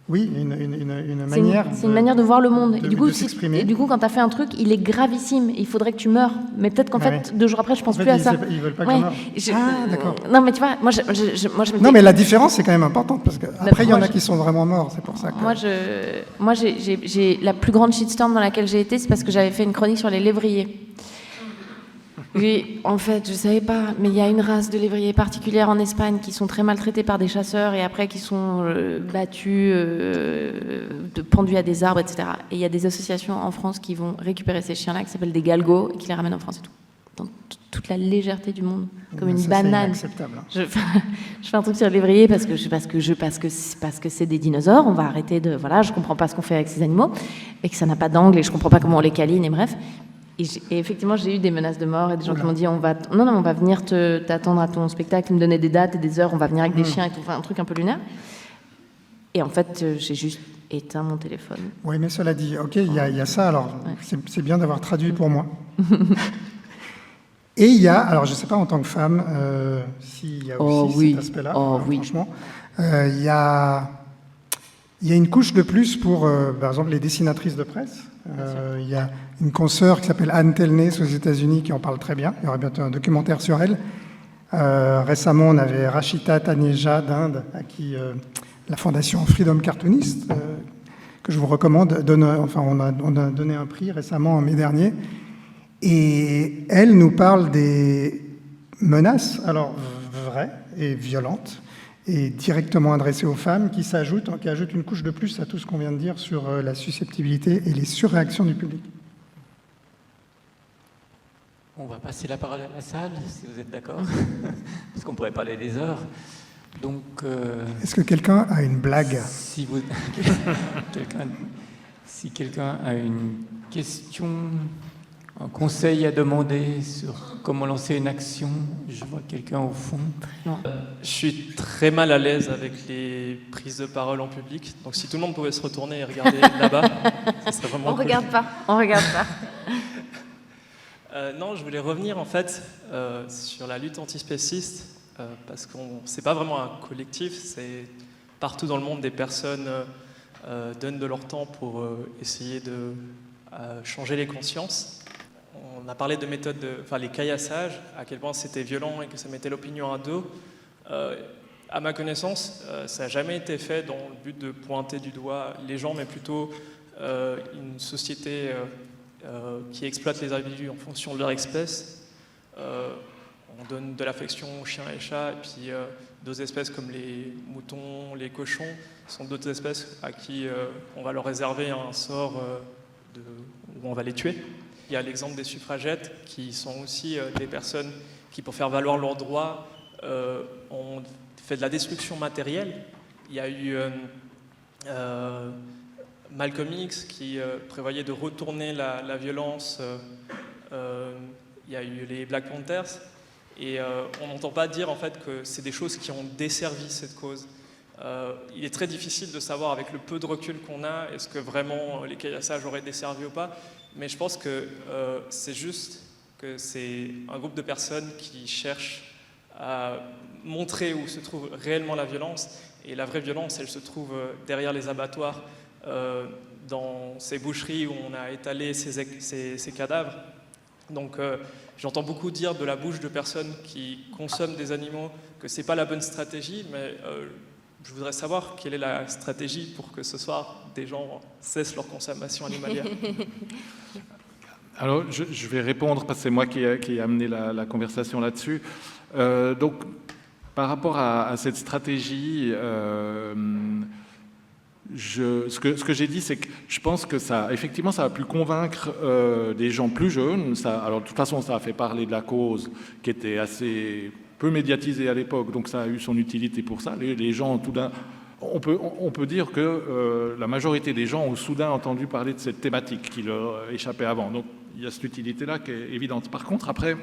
Speaker 2: Oui, une manière...
Speaker 5: C'est une manière de voir le monde.
Speaker 2: de
Speaker 5: Et du coup,
Speaker 2: s'exprimer.
Speaker 5: et du coup, quand tu as fait un truc, il est gravissime. Il faudrait que tu meurs. Mais peut-être qu'en fait, 2 jours après, je pense plus à ça.
Speaker 2: Ils veulent pas
Speaker 5: Ouais.
Speaker 2: qu'on meure. Ah, d'accord.
Speaker 5: Non, mais tu vois, moi, je
Speaker 2: Non, mais la différence, c'est quand même importante, parce qu'après, il y en
Speaker 5: moi,
Speaker 2: a qui sont vraiment morts, c'est pour ça que...
Speaker 5: Moi, j'ai la plus grande shitstorm dans laquelle j'ai été, c'est parce que j'avais fait une chronique sur les lévriers. Oui, en fait, je savais pas, mais il y a une race de lévriers particulière en Espagne qui sont très maltraités par des chasseurs et après qui sont battus, pendus à des arbres, etc. Et il y a des associations en France qui vont récupérer ces chiens-là, qui s'appellent des galgos, et qui les ramènent en France et tout. Dans toute la légèreté du monde, comme une banane.
Speaker 2: C'est inacceptable.
Speaker 5: Je fais un truc sur les lévriers parce que c'est des dinosaures. On va arrêter de... Voilà, je comprends pas ce qu'on fait avec ces animaux et que ça n'a pas d'angle et je comprends pas comment on les câline et bref. Et effectivement, j'ai eu des menaces de mort et des gens qui m'ont dit on va venir t'attendre à ton spectacle, me donner des dates et des heures, on va venir avec des chiens et tout, enfin, un truc un peu lunaire. Et en fait, j'ai juste éteint mon téléphone.
Speaker 2: Oui, mais cela dit, ok, il y a ça, alors c'est bien d'avoir traduit pour moi. Et il y a, alors je ne sais pas en tant que femme, s'il y a aussi cet aspect-là, franchement, il y a une couche de plus pour, par exemple, les dessinatrices de presse. Il y a une consoeur qui s'appelle Anne Telnès aux États-Unis qui en parle très bien. Il y aura bientôt un documentaire sur elle. Récemment, on avait Rachita Taneja d'Inde, à qui la fondation Freedom Cartoonist, que je vous recommande, on a donné un prix récemment en mai dernier. Et elle nous parle des menaces, alors vraies et violentes, et directement adressées aux femmes, qui ajoutent une couche de plus à tout ce qu'on vient de dire sur la susceptibilité et les surréactions du public.
Speaker 3: On va passer la parole à la salle, si vous êtes d'accord, parce qu'on pourrait parler des heures. Donc,
Speaker 2: est-ce que quelqu'un a une blague?
Speaker 3: Si quelqu'un a une question, un conseil à demander sur comment lancer une action, je vois quelqu'un au fond.
Speaker 5: Non.
Speaker 6: Je suis très mal à l'aise avec les prises de parole en public, donc si tout le monde pouvait se retourner et regarder là-bas, ça serait vraiment
Speaker 1: On
Speaker 6: cool.
Speaker 1: regarde pas.
Speaker 6: Non, je voulais revenir en fait sur la lutte antispéciste, parce que c'est pas vraiment un collectif, c'est partout dans le monde des personnes donnent de leur temps pour essayer de changer les consciences. On a parlé de méthodes, les caillassages, à quel point c'était violent et que ça mettait l'opinion à dos. À ma connaissance, ça n'a jamais été fait dans le but de pointer du doigt les gens, mais plutôt une société qui exploite les individus en fonction de leur espèce. On donne de l'affection aux chiens et chats, et puis d'autres espèces comme les moutons, les cochons, sont d'autres espèces à qui on va leur réserver un sort où on va les tuer. Il y a l'exemple des suffragettes, qui sont aussi des personnes qui, pour faire valoir leurs droits, ont fait de la destruction matérielle. Il y a eu Malcolm X qui prévoyait de retourner la violence. Il y a eu les Black Panthers. Et on n'entend pas dire en fait que c'est des choses qui ont desservi cette cause. Il est très difficile de savoir avec le peu de recul qu'on a, est-ce que vraiment les caillassages auraient desservi ou pas. Mais je pense que c'est juste que c'est un groupe de personnes qui cherchent à montrer où se trouve réellement la violence. Et la vraie violence, elle se trouve derrière les abattoirs, dans ces boucheries où on a étalé ces cadavres. Donc j'entends beaucoup dire de la bouche de personnes qui consomment des animaux que ce n'est pas la bonne stratégie, mais je voudrais savoir quelle est la stratégie pour que ce soir des gens cessent leur consommation animalière.
Speaker 4: Alors je vais répondre parce que c'est moi qui ai amené la conversation là-dessus. Donc par rapport à cette stratégie, ce que j'ai dit, c'est que je pense que effectivement, ça a pu convaincre des gens plus jeunes. Alors, de toute façon, ça a fait parler de la cause qui était assez peu médiatisée à l'époque, donc ça a eu son utilité pour ça. Les gens, tout d'un, on peut dire que la majorité des gens ont soudain entendu parler de cette thématique qui leur échappait avant. Donc, il y a cette utilité-là qui est évidente. Par contre, après,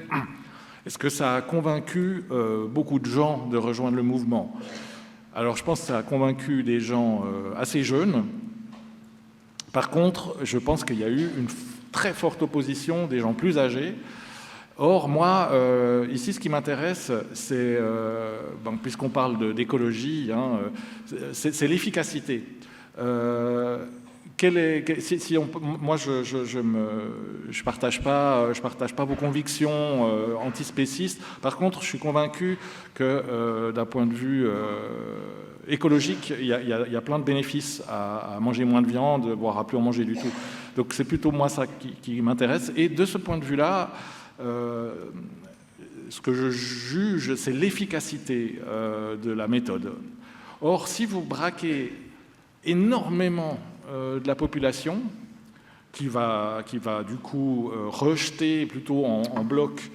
Speaker 4: est-ce que ça a convaincu beaucoup de gens de rejoindre le mouvement ? Alors, je pense que ça a convaincu des gens assez jeunes. Par contre, je pense qu'il y a eu une très forte opposition des gens plus âgés Or, moi, ici, ce qui m'intéresse, c'est, puisqu'on parle d'écologie, hein, c'est l'efficacité. Moi, je partage pas vos convictions antispécistes. Par contre, je suis convaincu que d'un point de vue écologique, il y a plein de bénéfices à manger moins de viande, voire à plus en manger du tout. Donc c'est plutôt moi ça qui m'intéresse. Et de ce point de vue-là, ce que je juge, c'est l'efficacité de la méthode. Or, si vous braquez énormément de la population, qui va du coup rejeter plutôt en bloc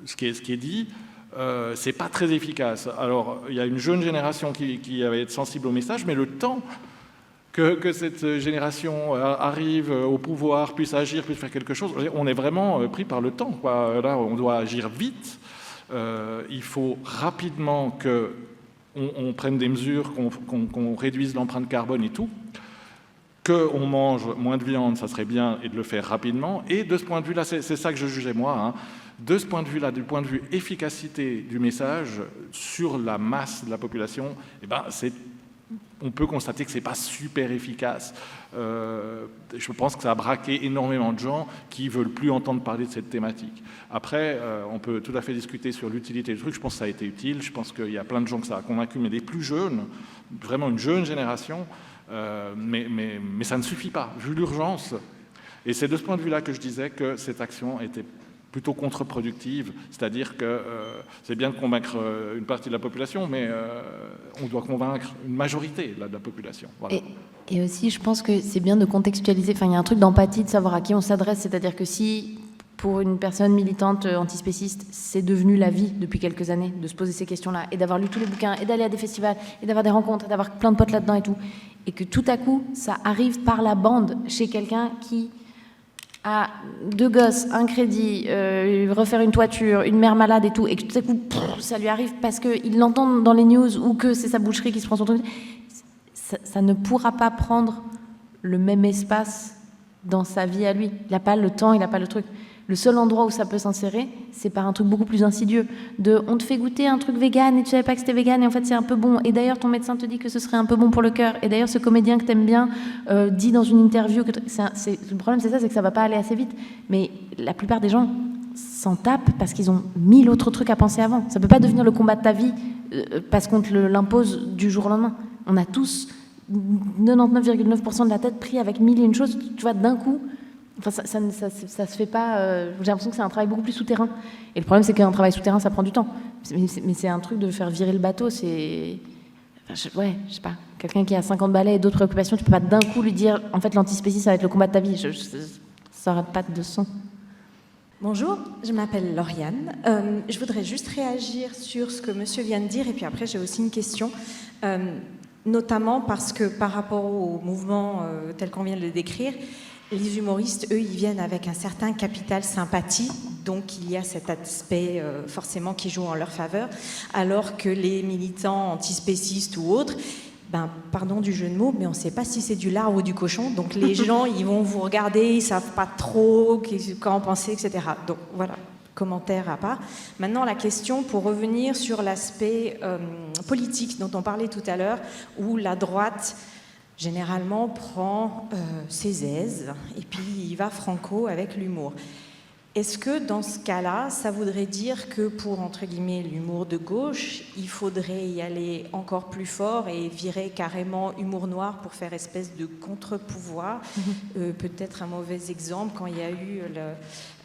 Speaker 4: ce qui est dit, c'est pas très efficace. Alors, il y a une jeune génération qui va être sensible au message, mais le temps que cette génération arrive au pouvoir, puisse agir, puisse faire quelque chose, on est vraiment pris par le temps, quoi. Là, on doit agir vite. Il faut rapidement qu'on prenne des mesures, qu'on réduise l'empreinte carbone et tout. Qu'on mange moins de viande, ça serait bien, et de le faire rapidement. Et de ce point de vue-là, c'est ça que je jugeais moi, hein. De ce point de vue-là, du point de vue efficacité du message sur la masse de la population, eh ben, on peut constater que ce n'est pas super efficace. Je pense que ça a braqué énormément de gens qui ne veulent plus entendre parler de cette thématique. Après, on peut tout à fait discuter sur l'utilité du truc. Je pense que ça a été utile. Je pense qu'il y a plein de gens que ça a convaincu, mais les plus jeunes, vraiment une jeune génération, mais ça ne suffit pas, vu l'urgence. Et c'est de ce point de vue-là que je disais que cette action était plutôt contre-productive, c'est-à-dire que c'est bien de convaincre une partie de la population, mais on doit convaincre une majorité de la population. Voilà.
Speaker 5: Et aussi, je pense que c'est bien de contextualiser, enfin, il y a un truc d'empathie, de savoir à qui on s'adresse, c'est-à-dire que si, pour une personne militante antispéciste, c'est devenu la vie depuis quelques années, de se poser ces questions-là, et d'avoir lu tous les bouquins, et d'aller à des festivals, et d'avoir des rencontres, et d'avoir plein de potes là-dedans et tout, et que tout à coup, ça arrive par la bande chez quelqu'un qui a 2 gosses, un crédit, refaire une toiture, une mère malade et tout, et que tout à coup, ça lui arrive parce qu'il l'entend dans les news ou que c'est sa boucherie qui se prend son truc, ça ne pourra pas prendre le même espace dans sa vie à lui. Il n'a pas le temps, il n'a pas le truc. Le seul endroit où ça peut s'insérer, c'est par un truc beaucoup plus insidieux. On te fait goûter un truc vegan et tu savais pas que c'était vegan et en fait c'est un peu bon. Et d'ailleurs ton médecin te dit que ce serait un peu bon pour le cœur. Et d'ailleurs ce comédien que t'aimes bien dit dans une interview que le problème c'est que ça va pas aller assez vite. Mais la plupart des gens s'en tapent parce qu'ils ont 1000 autres trucs à penser avant. Ça peut pas devenir le combat de ta vie parce qu'on te l'impose du jour au lendemain. On a tous 99,9% de la tête pris avec 1001 choses. Tu vois, d'un coup. Enfin, ça se fait pas. J'ai l'impression que c'est un travail beaucoup plus souterrain. Et le problème, c'est qu'un travail souterrain, ça prend du temps. Mais c'est un truc de faire virer le bateau. Je sais pas. Quelqu'un qui a 50 balais et d'autres préoccupations, tu peux pas d'un coup lui dire, en fait, l'antispécisme, ça va être le combat de ta vie. Ça n'aurait pas de son.
Speaker 7: Bonjour, je m'appelle Lauriane. Je voudrais juste réagir sur ce que monsieur vient de dire, et puis après, j'ai aussi une question. Notamment parce que par rapport au mouvement tel qu'on vient de le décrire, les humoristes, eux, ils viennent avec un certain capital sympathie, donc il y a cet aspect forcément qui joue en leur faveur, alors que les militants antispécistes ou autres, pardon du jeu de mots, mais on ne sait pas si c'est du lard ou du cochon, donc les gens, ils vont vous regarder, ils ne savent pas trop quand penser, etc. Donc voilà, commentaire à part. Maintenant, la question, pour revenir sur l'aspect politique dont on parlait tout à l'heure, où la droite généralement prend ses aises et puis il va franco avec l'humour. Est-ce que dans ce cas-là, ça voudrait dire que pour, entre guillemets, l'humour de gauche, il faudrait y aller encore plus fort et virer carrément humour noir pour faire espèce de contre-pouvoir? Peut-être un mauvais exemple, quand il y a eu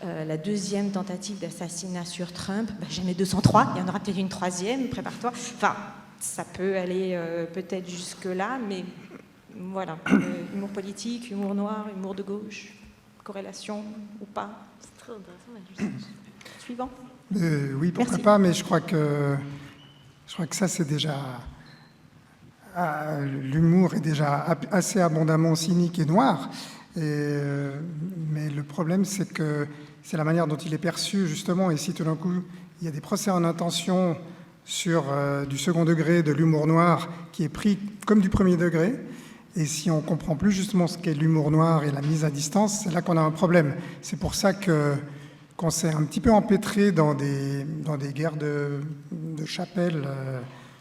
Speaker 7: la 2e tentative d'assassinat sur Trump, j'en ai 203, il y en aura peut-être une 3e, prépare-toi. Enfin, ça peut aller peut-être jusque-là, mais voilà, humour politique, humour noir, humour de gauche, corrélation ou pas? C'est très intéressant. Suivant.
Speaker 2: Oui, pourquoi pas, mais je crois que ça c'est déjà... l'humour est déjà assez abondamment cynique et noir, mais le problème c'est que c'est la manière dont il est perçu justement, et si tout d'un coup il y a des procès en intention sur du second degré, de l'humour noir qui est pris comme du premier degré, Et si on ne comprend plus justement ce qu'est l'humour noir et la mise à distance, c'est là qu'on a un problème. C'est pour ça qu'on s'est un petit peu empêtré dans des guerres de chapelle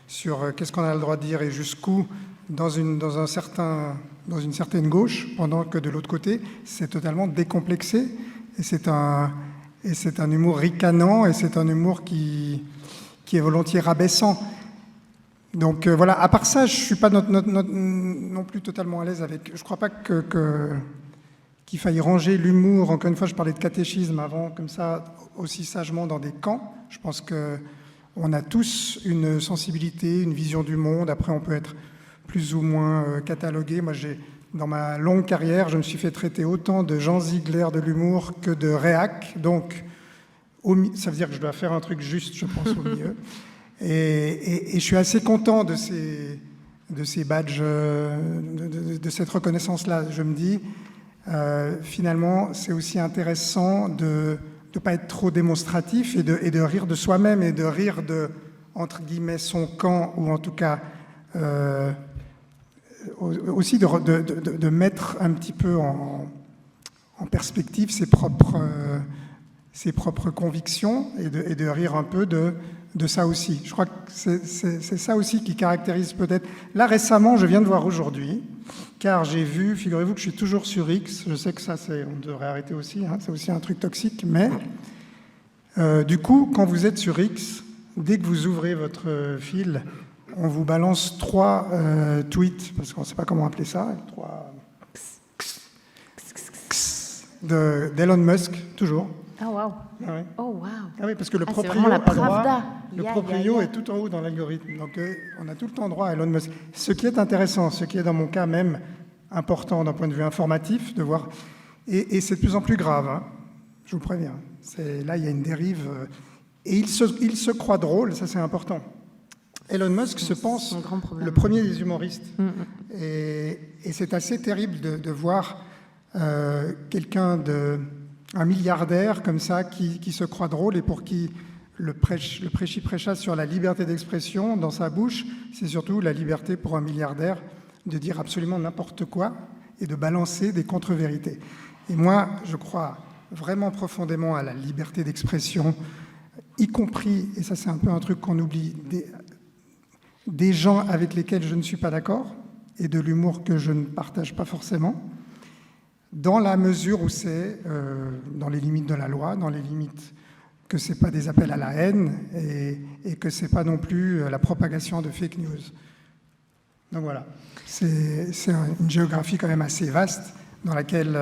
Speaker 2: sur qu'est-ce qu'on a le droit de dire et jusqu'où dans une certaine gauche, pendant que de l'autre côté, c'est totalement décomplexé. Et c'est un humour ricanant et c'est un humour qui est volontiers rabaissant. Donc voilà, à part ça, je ne suis pas non plus totalement à l'aise avec... Je ne crois pas qu'il faille ranger l'humour. Encore une fois, je parlais de catéchisme avant, comme ça, aussi sagement dans des camps. Je pense qu'on a tous une sensibilité, une vision du monde. Après, on peut être plus ou moins catalogué. Moi, dans ma longue carrière, je me suis fait traiter autant de Jean Ziegler de l'humour que de réac. Donc, ça veut dire que je dois faire un truc juste, je pense, au milieu. Et je suis assez content de ces badges, de cette reconnaissance-là. Je me dis, finalement, c'est aussi intéressant de ne pas être trop démonstratif et de rire de soi-même et de rire de, entre guillemets, son camp, ou en tout cas aussi de mettre un petit peu en perspective ses propres convictions et de rire un peu de ça aussi. Je crois que c'est ça aussi qui caractérise peut-être... Là, récemment, je viens de voir aujourd'hui, car j'ai vu, figurez-vous que je suis toujours sur X, je sais que ça, on devrait arrêter aussi, hein, c'est aussi un truc toxique, mais du coup, quand vous êtes sur X, dès que vous ouvrez votre fil, on vous balance 3 tweets, parce qu'on ne sait pas comment appeler ça, 3 d'Elon Musk, toujours.
Speaker 5: Oh, wow.
Speaker 2: Ah ouais.
Speaker 5: Oh, wow.
Speaker 2: Ah oui, parce que le
Speaker 5: c'est
Speaker 2: proprio
Speaker 5: vraiment la
Speaker 2: à droite,
Speaker 5: pravda.
Speaker 2: le proprio est tout en haut dans l'algorithme. Donc, on a tout le temps droit à Elon Musk. Ce qui est intéressant, ce qui est dans mon cas même important d'un point de vue informatif, de voir... Et c'est de plus en plus grave, hein, je vous préviens. Là, il y a une dérive. Et il se croit drôle, ça c'est important. Elon Musk se pense le premier des humoristes. Et c'est assez terrible de voir quelqu'un un milliardaire comme ça qui se croit drôle et pour qui le prêchi-prêcha sur la liberté d'expression dans sa bouche, c'est surtout la liberté pour un milliardaire de dire absolument n'importe quoi et de balancer des contre-vérités. Et moi, je crois vraiment profondément à la liberté d'expression, y compris, et ça c'est un peu un truc qu'on oublie, des gens avec lesquels je ne suis pas d'accord et de l'humour que je ne partage pas forcément, dans la mesure où c'est dans les limites de la loi, dans les limites que ce n'est pas des appels à la haine et que ce n'est pas non plus la propagation de fake news. Donc voilà, c'est une géographie quand même assez vaste dans laquelle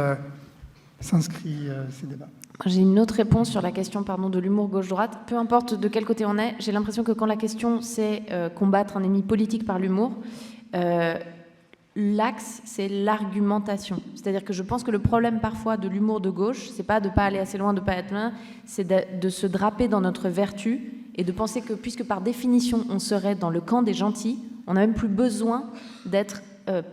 Speaker 2: s'inscrit ces débats.
Speaker 5: J'ai une autre réponse sur la question de l'humour gauche-droite. Peu importe de quel côté on est, j'ai l'impression que quand la question c'est combattre un ennemi politique par l'humour, l'axe, c'est l'argumentation. C'est-à-dire que je pense que le problème parfois de l'humour de gauche, c'est pas de pas aller assez loin, de pas être loin, c'est de se draper dans notre vertu et de penser que puisque par définition on serait dans le camp des gentils, on n'a même plus besoin d'être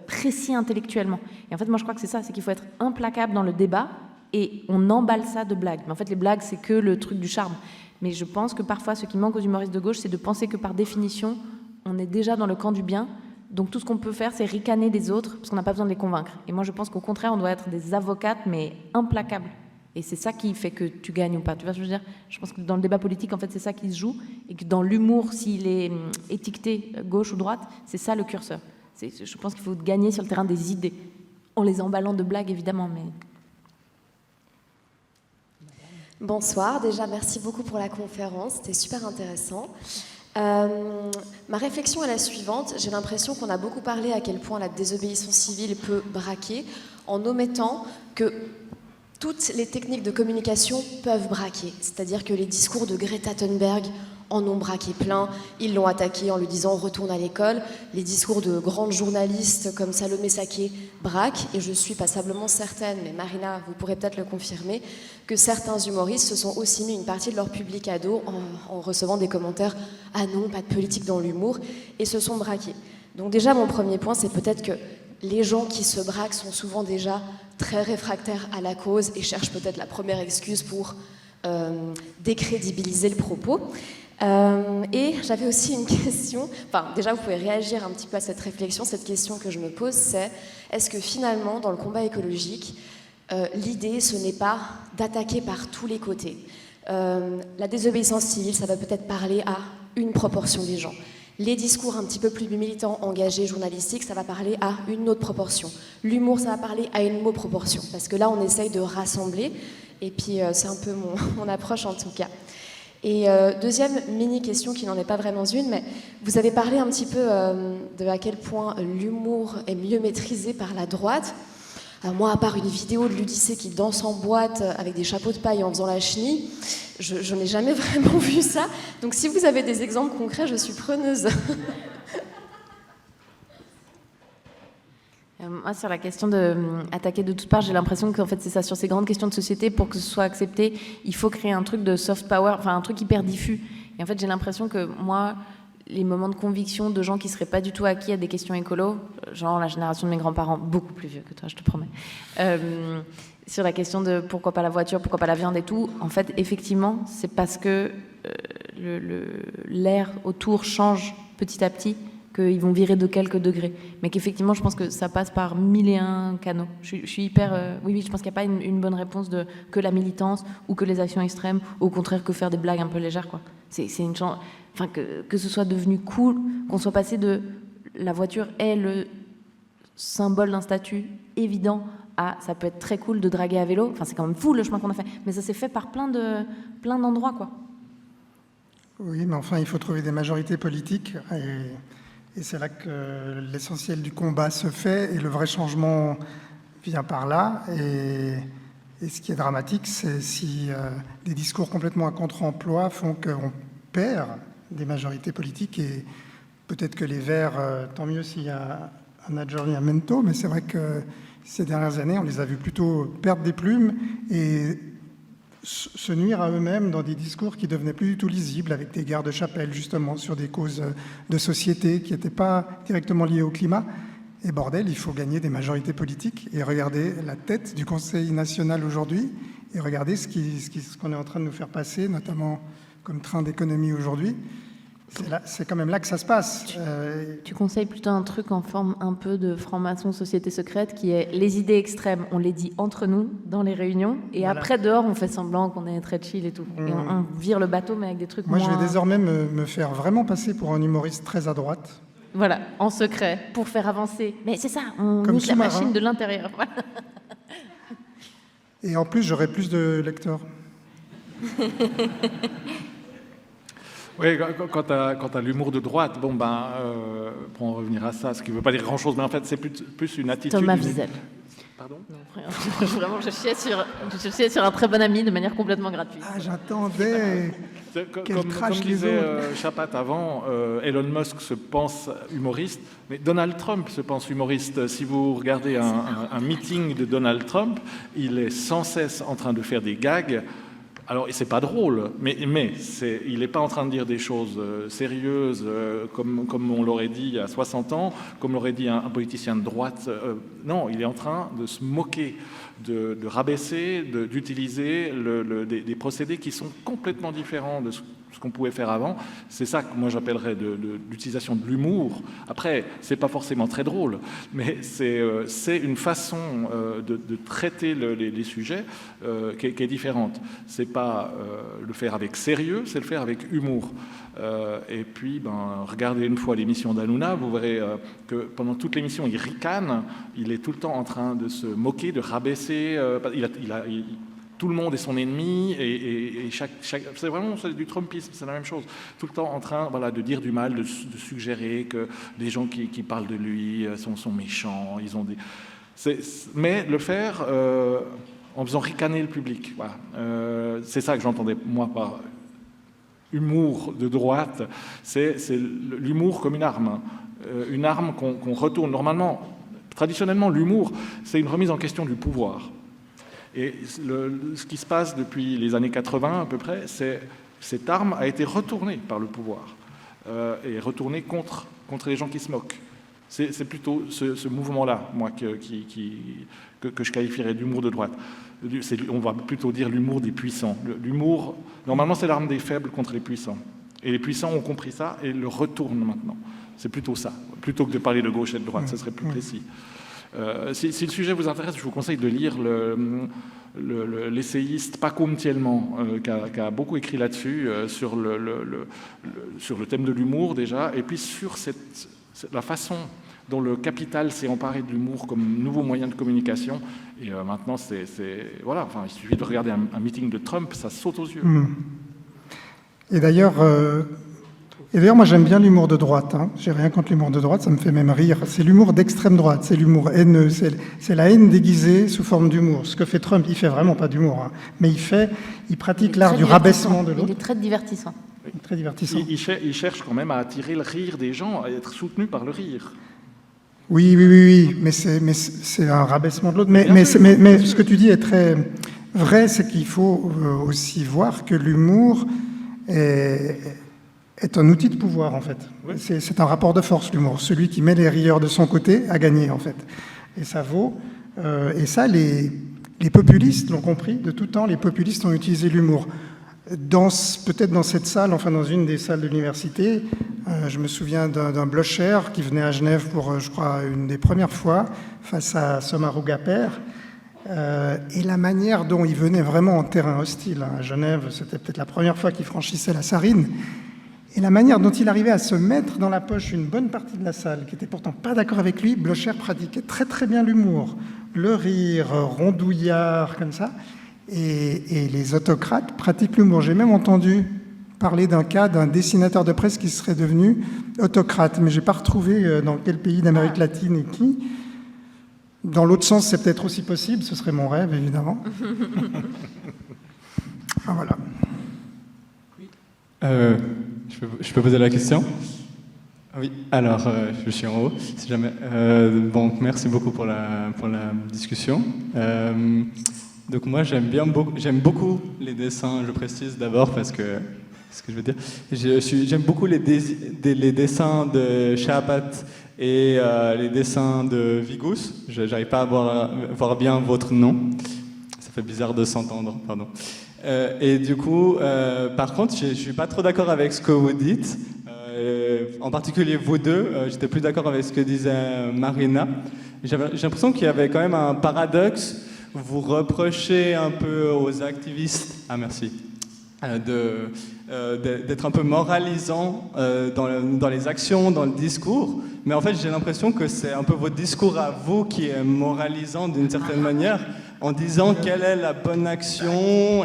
Speaker 5: précis intellectuellement. Et en fait, moi je crois que c'est ça, c'est qu'il faut être implacable dans le débat et on emballe ça de blagues. Mais en fait, les blagues, c'est que le truc du charme. Mais je pense que parfois, ce qui manque aux humoristes de gauche, c'est de penser que par définition, on est déjà dans le camp du bien. Donc tout ce qu'on peut faire, c'est ricaner des autres, parce qu'on n'a pas besoin de les convaincre. Et moi, je pense qu'au contraire, on doit être des avocates, mais implacables. Et c'est ça qui fait que tu gagnes ou pas. Tu vois ce que je veux dire ? Je pense que dans le débat politique, en fait, c'est ça qui se joue. Et que dans l'humour, s'il est étiqueté gauche ou droite, c'est ça le curseur. Je pense qu'il faut gagner sur le terrain des idées. En les emballant de blagues, évidemment, mais...
Speaker 8: Bonsoir, déjà merci beaucoup pour la conférence, c'était super intéressant. Ma réflexion est la suivante, j'ai l'impression qu'on a beaucoup parlé à quel point la désobéissance civile peut braquer, en omettant que toutes les techniques de communication peuvent braquer, c'est-à-dire que les discours de Greta Thunberg en ont braqué plein, ils l'ont attaqué en lui disant « retourne à l'école », les discours de grandes journalistes comme Salomé Saké braquent, et je suis passablement certaine, mais Marina, vous pourrez peut-être le confirmer, que certains humoristes se sont aussi mis une partie de leur public à dos en recevant des commentaires « ah non, pas de politique dans l'humour », et se sont braqués. Donc déjà, mon premier point, c'est peut-être que les gens qui se braquent sont souvent déjà très réfractaires à la cause et cherchent peut-être la première excuse pour décrédibiliser le propos. Et j'avais aussi une question, enfin déjà vous pouvez réagir un petit peu à cette réflexion, cette question que je me pose, c'est est-ce que finalement dans le combat écologique, l'idée ce n'est pas d'attaquer par tous les côtés. La désobéissance civile, ça va peut-être parler à une proportion des gens. Les discours un petit peu plus militants, engagés, journalistiques, ça va parler à une autre proportion. L'humour, ça va parler à une autre proportion, parce que là on essaye de rassembler, et puis c'est un peu mon approche en tout cas. Et deuxième mini-question qui n'en est pas vraiment une, mais vous avez parlé un petit peu de à quel point l'humour est mieux maîtrisé par la droite. Alors moi, à part une vidéo de l'Odyssée qui danse en boîte avec des chapeaux de paille en faisant la chenille, je n'ai jamais vraiment vu ça. Donc si vous avez des exemples concrets, je suis preneuse.
Speaker 5: Moi, sur la question d'attaquer de toutes parts, j'ai l'impression qu'en fait, c'est ça, sur ces grandes questions de société, pour que ce soit accepté, il faut créer un truc de soft power, enfin un truc hyper diffus. Et en fait, j'ai l'impression que moi, les moments de conviction de gens qui ne seraient pas du tout acquis à des questions écolo, genre la génération de mes grands-parents, beaucoup plus vieux que toi, je te promets, sur la question de pourquoi pas la voiture, pourquoi pas la viande et tout, en fait, effectivement, c'est parce que l'air autour change petit à petit, qu'ils vont virer de quelques degrés. Mais qu'effectivement, je pense que ça passe par 1001 canaux. Je suis hyper... oui, je pense qu'il n'y a pas une bonne réponse que la militance ou que les actions extrêmes, ou au contraire que faire des blagues un peu légères, quoi. C'est une chance... Enfin, que ce soit devenu cool, qu'on soit passé de la voiture est le symbole d'un statut évident à ça peut être très cool de draguer à vélo. Enfin, c'est quand même fou le chemin qu'on a fait. Mais ça s'est fait par plein d'endroits, quoi.
Speaker 2: Oui, mais enfin, il faut trouver des majorités politiques et c'est là que l'essentiel du combat se fait et le vrai changement vient par là. Et ce qui est dramatique, c'est si des discours complètement à contre-emploi font qu'on perd des majorités politiques et peut-être que les Verts, tant mieux s'il y a un aggiornamento, mais c'est vrai que ces dernières années, on les a vus plutôt perdre des plumes et se nuire à eux-mêmes dans des discours qui devenaient plus du tout lisibles, avec des guerres de chapelle, justement, sur des causes de société qui n'étaient pas directement liées au climat. Et bordel, il faut gagner des majorités politiques et regarder la tête du Conseil national aujourd'hui et regarder ce qu'on est en train de nous faire passer, notamment comme train d'économie aujourd'hui. C'est quand même là que ça se passe.
Speaker 5: Tu conseilles plutôt un truc en forme un peu de franc-maçon société secrète qui est les idées extrêmes, on les dit entre nous dans les réunions et voilà. Après dehors on fait semblant qu'on est très chill et tout. Et on vire le bateau mais avec des trucs
Speaker 2: Moi
Speaker 5: moins...
Speaker 2: je vais désormais me faire vraiment passer pour un humoriste très à droite.
Speaker 5: Voilà, en secret, pour faire avancer. Mais c'est ça, on nique la machine de l'intérieur. Voilà.
Speaker 2: Et en plus j'aurai plus de lecteurs.
Speaker 4: Oui, quant à l'humour de droite, bon pour en revenir à ça, ce qui ne veut pas dire grand-chose, mais en fait c'est plus une attitude...
Speaker 5: Thomas Wiesel.
Speaker 4: Pardon ?
Speaker 5: Non, vraiment, je chiais sur un très bon ami de manière complètement gratuite.
Speaker 2: Ah, j'attendais.
Speaker 4: Comme disait Chapat avant, Elon Musk se pense humoriste, mais Donald Trump se pense humoriste. Si vous regardez un meeting de Donald Trump, il est sans cesse en train de faire des gags. Alors, c'est pas drôle, mais il n'est pas en train de dire des choses sérieuses comme on l'aurait dit il y a 60 ans, comme l'aurait dit un politicien de droite. Non, il est en train de se moquer, de rabaisser, d'utiliser des procédés qui sont complètement différents de ce qu'on pouvait faire avant. C'est ça que moi j'appellerais l'utilisation de l'humour. Après, c'est pas forcément très drôle, mais c'est une façon de traiter les sujets qui est différente. C'est pas le faire avec sérieux, c'est le faire avec humour. Et puis, regardez une fois l'émission d'Hanouna, vous verrez que pendant toute l'émission, il ricane, il est tout le temps en train de se moquer, de rabaisser. Tout le monde est son ennemi, et c'est vraiment du trumpisme, c'est la même chose. Tout le temps en train de dire du mal, de suggérer que les gens qui parlent de lui sont méchants, ils ont mais le faire en faisant ricaner le public. Voilà. C'est ça que j'entendais, moi, par humour de droite. C'est l'humour comme une arme qu'on retourne. Normalement, traditionnellement, l'humour, c'est une remise en question du pouvoir. Et ce qui se passe depuis les années 80 à peu près, c'est cette arme a été retournée par le pouvoir et retournée contre les gens qui se moquent. C'est plutôt ce mouvement-là, moi, que je qualifierais d'humour de droite. On va plutôt dire l'humour des puissants. L'humour, normalement, c'est l'arme des faibles contre les puissants. Et les puissants ont compris ça et le retournent maintenant. C'est plutôt ça, plutôt que de parler de gauche et de droite, ce serait plus précis. Si le sujet vous intéresse, je vous conseille de lire l'essayiste Paco Mtielman, qui a beaucoup écrit là-dessus, sur le thème de l'humour déjà, et puis sur la façon dont le capital s'est emparé de l'humour comme nouveau moyen de communication. Et maintenant, voilà, enfin, il suffit de regarder un meeting de Trump, ça saute aux yeux.
Speaker 2: Et d'ailleurs, moi j'aime bien l'humour de droite. Hein. J'ai rien contre l'humour de droite, ça me fait même rire. C'est l'humour d'extrême droite, c'est l'humour haineux, c'est la haine déguisée sous forme d'humour. Ce que fait Trump, il fait vraiment pas d'humour, hein. Mais il pratique l'art du rabaissement de l'autre.
Speaker 5: Il est très divertissant.
Speaker 2: Très divertissant.
Speaker 4: Il cherche quand même à attirer le rire des gens, à être soutenu par le rire.
Speaker 2: Oui, mais c'est un rabaissement de l'autre. Mais ce que tu dis est très vrai, c'est qu'il faut aussi voir que l'humour est un outil de pouvoir, en fait. Oui. C'est un rapport de force, l'humour. Celui qui met les rieurs de son côté a gagné, en fait. Et ça vaut... et ça, les populistes l'ont compris. De tout temps, les populistes ont utilisé l'humour. Peut-être dans cette salle, enfin dans une des salles de l'université, je me souviens d'un blusher qui venait à Genève pour, je crois, une des premières fois, face à Somaru Gaper. Et la manière dont il venait vraiment en terrain hostile à Genève, c'était peut-être la première fois qu'il franchissait la Sarine, et la manière dont il arrivait à se mettre dans la poche une bonne partie de la salle, qui était pourtant pas d'accord avec lui, Blocher pratiquait très très bien l'humour, le rire rondouillard, comme ça, et les autocrates pratiquent l'humour. J'ai même entendu parler d'un cas d'un dessinateur de presse qui serait devenu autocrate, mais je n'ai pas retrouvé dans quel pays d'Amérique latine et qui. Dans l'autre sens, c'est peut-être aussi possible, ce serait mon rêve, évidemment. Enfin, voilà.
Speaker 9: Je peux poser la question? Oui, alors, je suis en haut, si jamais. Bon, merci beaucoup pour la discussion. Donc moi, j'aime beaucoup les dessins, je précise d'abord, parce que, ce que je veux dire, j'aime beaucoup les dessins de Chapat et les dessins de Vigus. J'arrive pas à voir bien votre nom. Ça fait bizarre de s'entendre, pardon. Et du coup, par contre, je suis pas trop d'accord avec ce que vous dites. En particulier vous deux, j'étais plus d'accord avec ce que disait Marina. J'ai l'impression qu'il y avait quand même un paradoxe. Vous reprochez un peu aux activistes, merci, d'être un peu moralisant dans les actions, dans le discours. Mais en fait, j'ai l'impression que c'est un peu votre discours à vous qui est moralisant d'une certaine manière, en disant quelle est la bonne action,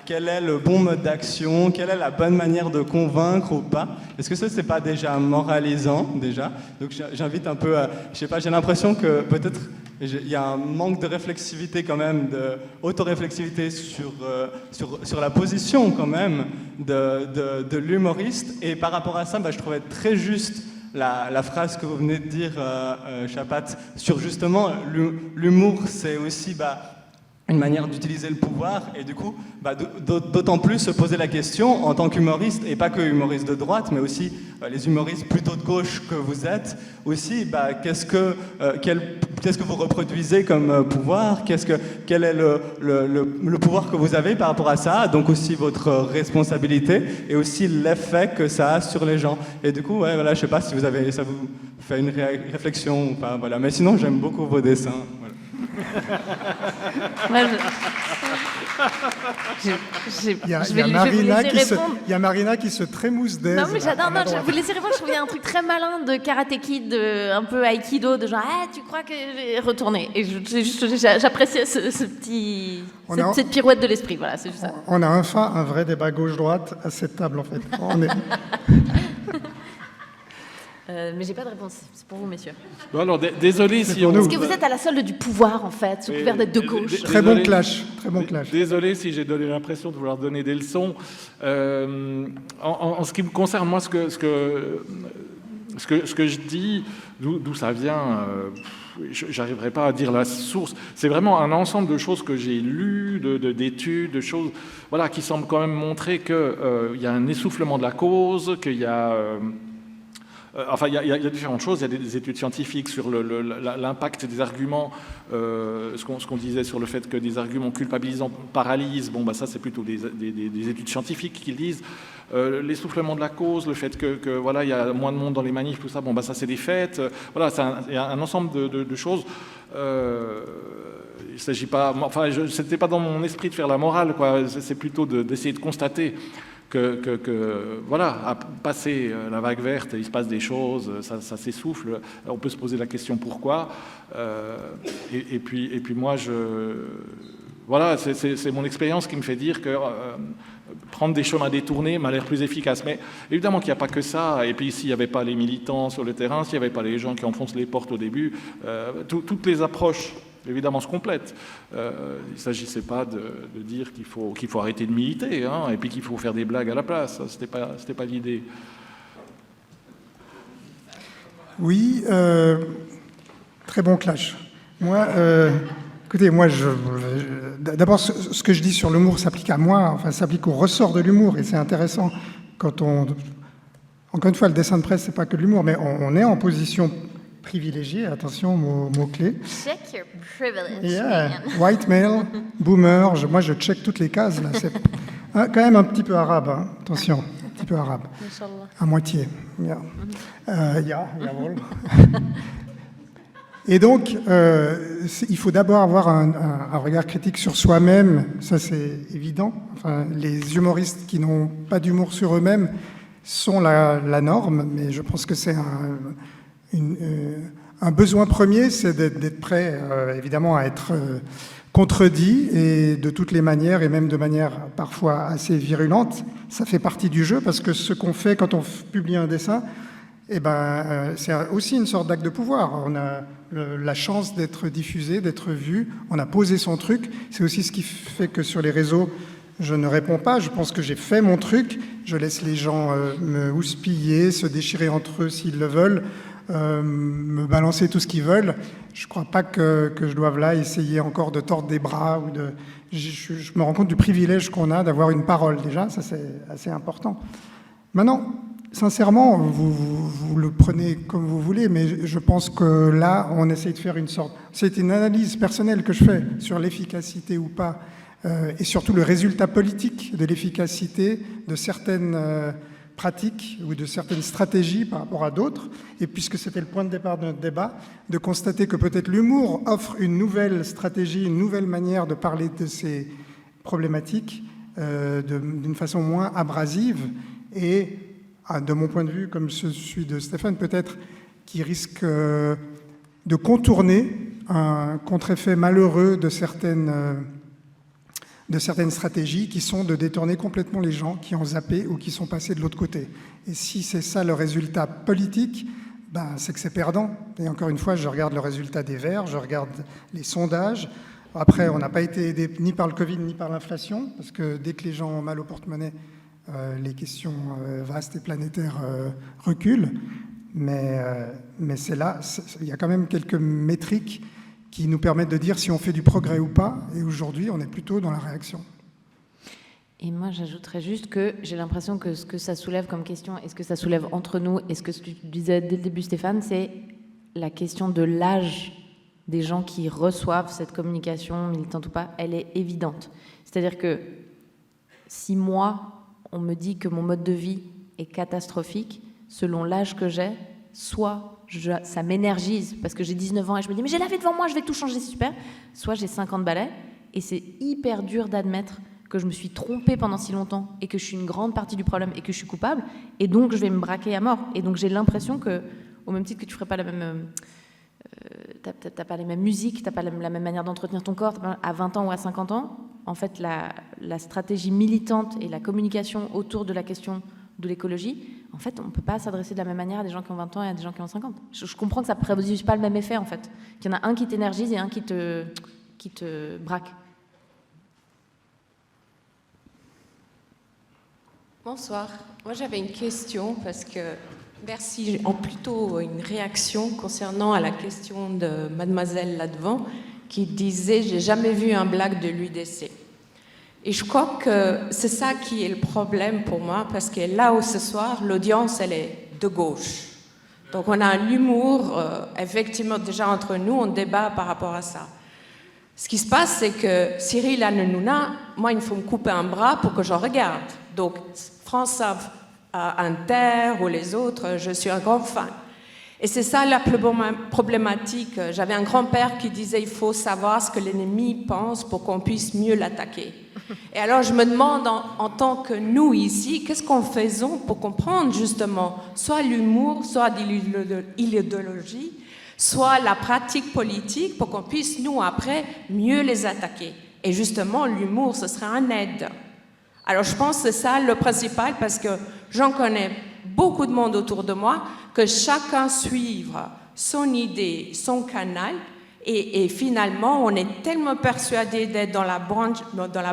Speaker 9: quel est le bon mode d'action, quelle est la bonne manière de convaincre ou pas. Est-ce que ça, c'est pas déjà moralisant, déjà? Donc j'invite un peu à... Je sais pas, j'ai l'impression que peut-être il y a un manque de réflexivité quand même, d'autoréflexivité sur la position quand même de l'humoriste. Et par rapport à ça, je trouvais très juste la phrase que vous venez de dire, Chapat, sur justement l'humour, c'est aussi une manière d'utiliser le pouvoir, et du coup, d'autant plus se poser la question en tant qu'humoriste, et pas que humoriste de droite, mais aussi les humoristes plutôt de gauche que vous êtes, aussi, qu'est-ce que vous reproduisez comme pouvoir, quel est le pouvoir que vous avez par rapport à ça, donc aussi votre responsabilité, et aussi l'effet que ça a sur les gens. Et du coup, voilà, je sais pas si ça vous fait une réflexion ou pas, voilà. Mais sinon, j'aime beaucoup vos dessins. Voilà.
Speaker 2: Il y a Marina qui se trémousse d'aise.
Speaker 5: Non, mais j'adore, je vais vous laisser répondre. Je trouve qu'il y a un truc très malin de Karate Kid, un peu Aikido, de genre, tu crois que je vais retourner. Et j'apprécie cette pirouette de l'esprit. Voilà, c'est juste ça.
Speaker 2: On a enfin un vrai débat gauche-droite à cette table, en fait.
Speaker 5: Mais j'ai pas de réponse, c'est pour vous, messieurs.
Speaker 4: Bon, alors, désolé si on...
Speaker 5: Parce que vous êtes à la solde du pouvoir, en fait, sous couvert d'être de gauche.
Speaker 2: Très bon clash, très bon clash.
Speaker 4: Désolé si j'ai donné l'impression de vouloir donner des leçons. En ce qui me concerne, moi, ce que je dis, d'où ça vient, j'arriverai pas à dire la source. C'est vraiment un ensemble de choses que j'ai lues, d'études, de choses, voilà, qui semblent quand même montrer qu'il y a un essoufflement de la cause, qu'il y a... il y a différentes choses. Il y a des études scientifiques sur l'impact des arguments, ce qu'on disait sur le fait que des arguments culpabilisants paralysent. Ça, c'est plutôt des études scientifiques qui le disent. l'essoufflement de la cause, le fait que voilà, il y a moins de monde dans les manifs, tout ça, bon, bah, ça c'est des fêtes. Voilà, il y a un ensemble de choses. Il ne s'agit pas... Enfin, ce n'était pas dans mon esprit de faire la morale, quoi. C'est plutôt d'essayer de constater que voilà, à passer la vague verte, il se passe des choses, ça s'essouffle. On peut se poser la question pourquoi. Et puis moi, voilà, c'est mon expérience qui me fait dire que prendre des chemins détournés m'a l'air plus efficace. Mais évidemment qu'il n'y a pas que ça. Et puis s'il n'y avait pas les militants sur le terrain, s'il n'y avait pas les gens qui enfoncent les portes au début, toutes les approches évidemment se complètent. Il ne s'agissait pas de dire qu'il faut arrêter de militer, hein, et puis qu'il faut faire des blagues à la place. Ce n'était pas l'idée.
Speaker 2: Oui, très bon clash. Moi, écoutez, d'abord, ce que je dis sur l'humour s'applique à moi, enfin, s'applique au ressort de l'humour, et c'est intéressant quand encore une fois, le dessin de presse, c'est pas que de l'humour, mais on est en position privilégiée, attention, mot-clé.
Speaker 1: Check your privilege.
Speaker 2: Yeah. White male, boomer, moi je check toutes les cases, là, c'est quand même un petit peu arabe, hein. Attention, un petit peu arabe. À moitié. Yeah. Jawohl. Et donc, il faut d'abord avoir un regard critique sur soi-même, ça c'est évident. Enfin, les humoristes qui n'ont pas d'humour sur eux-mêmes sont la norme, mais je pense que c'est un besoin premier, c'est d'être prêt, évidemment, à être contredit, et de toutes les manières, et même de manière parfois assez virulente. Ça fait partie du jeu, parce que ce qu'on fait quand on publie un dessin, c'est aussi une sorte d'acte de pouvoir. On a la chance d'être diffusé, d'être vu, on a posé son truc. C'est aussi ce qui fait que sur les réseaux, je ne réponds pas. Je pense que j'ai fait mon truc. Je laisse les gens me houspiller, se déchirer entre eux s'ils le veulent, me balancer tout ce qu'ils veulent. Je ne crois pas que je doive là essayer encore de tordre des bras. Je me rends compte du privilège qu'on a d'avoir une parole déjà. Ça, c'est assez important. Maintenant, sincèrement, vous le prenez comme vous voulez, mais je pense que là, on essaye de faire une sorte... C'est une analyse personnelle que je fais sur l'efficacité ou pas, et surtout le résultat politique de l'efficacité de certaines pratiques ou de certaines stratégies par rapport à d'autres. Et puisque c'était le point de départ de notre débat, de constater que peut-être l'humour offre une nouvelle stratégie, une nouvelle manière de parler de ces problématiques d'une façon moins abrasive et... de mon point de vue, comme celui de Stéphane, peut-être, qui risque de contourner un contre-effet malheureux de certaines stratégies qui sont de détourner complètement les gens qui ont zappé ou qui sont passés de l'autre côté. Et si c'est ça le résultat politique, c'est que c'est perdant. Et encore une fois, je regarde le résultat des Verts, je regarde les sondages. Après, on n'a pas été aidé ni par le Covid ni par l'inflation, parce que dès que les gens ont mal au porte-monnaie, les questions vastes et planétaires reculent, mais c'est là, il y a quand même quelques métriques qui nous permettent de dire si on fait du progrès ou pas, et aujourd'hui on est plutôt dans la réaction.
Speaker 5: Et moi j'ajouterais juste que j'ai l'impression que ce que ça soulève comme question, et ce que ça soulève entre nous, et ce que tu disais dès le début Stéphane, c'est la question de l'âge des gens qui reçoivent cette communication, militante ou pas, elle est évidente. C'est-à-dire que si moi, on me dit que mon mode de vie est catastrophique, selon l'âge que j'ai, soit ça m'énergise parce que j'ai 19 ans et je me dis mais j'ai la vie devant moi, je vais tout changer, c'est super, soit j'ai 50 balais et c'est hyper dur d'admettre que je me suis trompée pendant si longtemps et que je suis une grande partie du problème et que je suis coupable, et donc je vais me braquer à mort. Et donc j'ai l'impression que, au même titre que tu ferais pas la même... t'as pas les mêmes musiques, t'as pas la même manière d'entretenir ton corps, à 20 ans ou à 50 ans, en fait, la stratégie militante et la communication autour de la question de l'écologie, en fait, on ne peut pas s'adresser de la même manière à des gens qui ont 20 ans et à des gens qui ont 50. Je comprends que ça ne produise pas le même effet, en fait. Qu'il y en a un qui t'énergise et un qui te braque.
Speaker 10: Bonsoir. Moi, j'avais une question parce que... Merci. Plutôt une réaction concernant à la question de mademoiselle là-devant qui disait « j'ai jamais vu un blague de l'UDC ». Et je crois que c'est ça qui est le problème pour moi, parce que là où ce soir, l'audience, elle est de gauche. Donc on a un humour, effectivement, déjà entre nous, on débat par rapport à ça. Ce qui se passe, c'est que Cyril Hanouna, moi, il faut me couper un bras pour que je regarde. Donc France Inter ou les autres, je suis un grand fan. Et c'est ça la plus problématique. J'avais un grand-père qui disait il faut savoir ce que l'ennemi pense pour qu'on puisse mieux l'attaquer. Et alors je me demande en tant que nous ici, qu'est-ce qu'on faisons pour comprendre justement soit l'humour, soit l'idéologie, soit la pratique politique pour qu'on puisse nous après mieux les attaquer. Et justement l'humour, ce serait un aide. Alors je pense que c'est ça le principal parce que j'en connais beaucoup de monde autour de moi, que chacun suive son idée, son canal, et finalement, on est tellement persuadé d'être dans la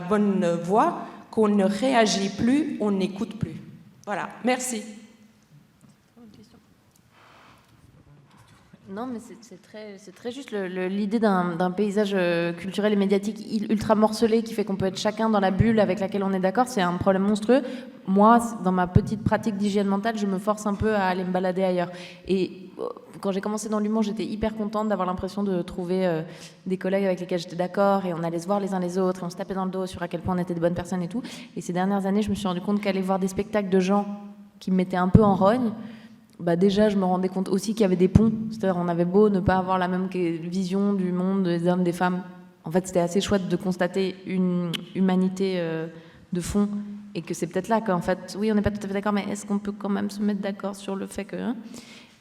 Speaker 10: bonne voie qu'on ne réagit plus, on n'écoute plus. Voilà, merci.
Speaker 5: Non, mais c'est très juste l'idée d'un paysage culturel et médiatique ultra morcelé qui fait qu'on peut être chacun dans la bulle avec laquelle on est d'accord, c'est un problème monstrueux. Moi, dans ma petite pratique d'hygiène mentale, je me force un peu à aller me balader ailleurs. Et quand j'ai commencé dans l'humour, j'étais hyper contente d'avoir l'impression de trouver des collègues avec lesquels j'étais d'accord et on allait se voir les uns les autres et on se tapait dans le dos sur à quel point on était de bonnes personnes et tout. Et ces dernières années, je me suis rendu compte qu'aller voir des spectacles de gens qui me mettaient un peu en rogne, bah déjà, je me rendais compte aussi qu'il y avait des ponts. C'est-à-dire, on avait beau ne pas avoir la même vision du monde, des hommes, des femmes. En fait, c'était assez chouette de constater une humanité de fond. Et que c'est peut-être là qu'en fait, oui, on n'est pas tout à fait d'accord, mais est-ce qu'on peut quand même se mettre d'accord sur le fait que...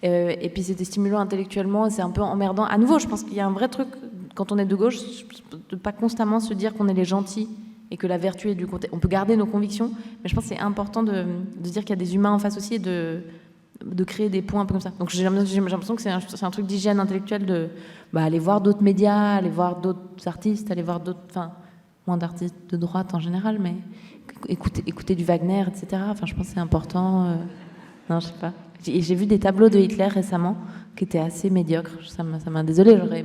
Speaker 5: et puis, c'était stimulant intellectuellement, et c'est un peu emmerdant. À nouveau, je pense qu'il y a un vrai truc, quand on est de gauche, de pas constamment se dire qu'on est les gentils et que la vertu est du côté... On peut garder nos convictions, mais je pense que c'est important de se dire qu'il y a des humains en face aussi et de créer des points un peu comme ça. Donc j'ai l'impression que c'est un truc d'hygiène intellectuelle aller voir d'autres médias, aller voir d'autres artistes, aller voir d'autres, enfin moins d'artistes de droite en général, mais écouter du Wagner, etc. Enfin je pense que c'est important. Non, je sais pas. J'ai vu des tableaux de Hitler récemment qui étaient assez médiocres. Ça m'a désolée, j'aurais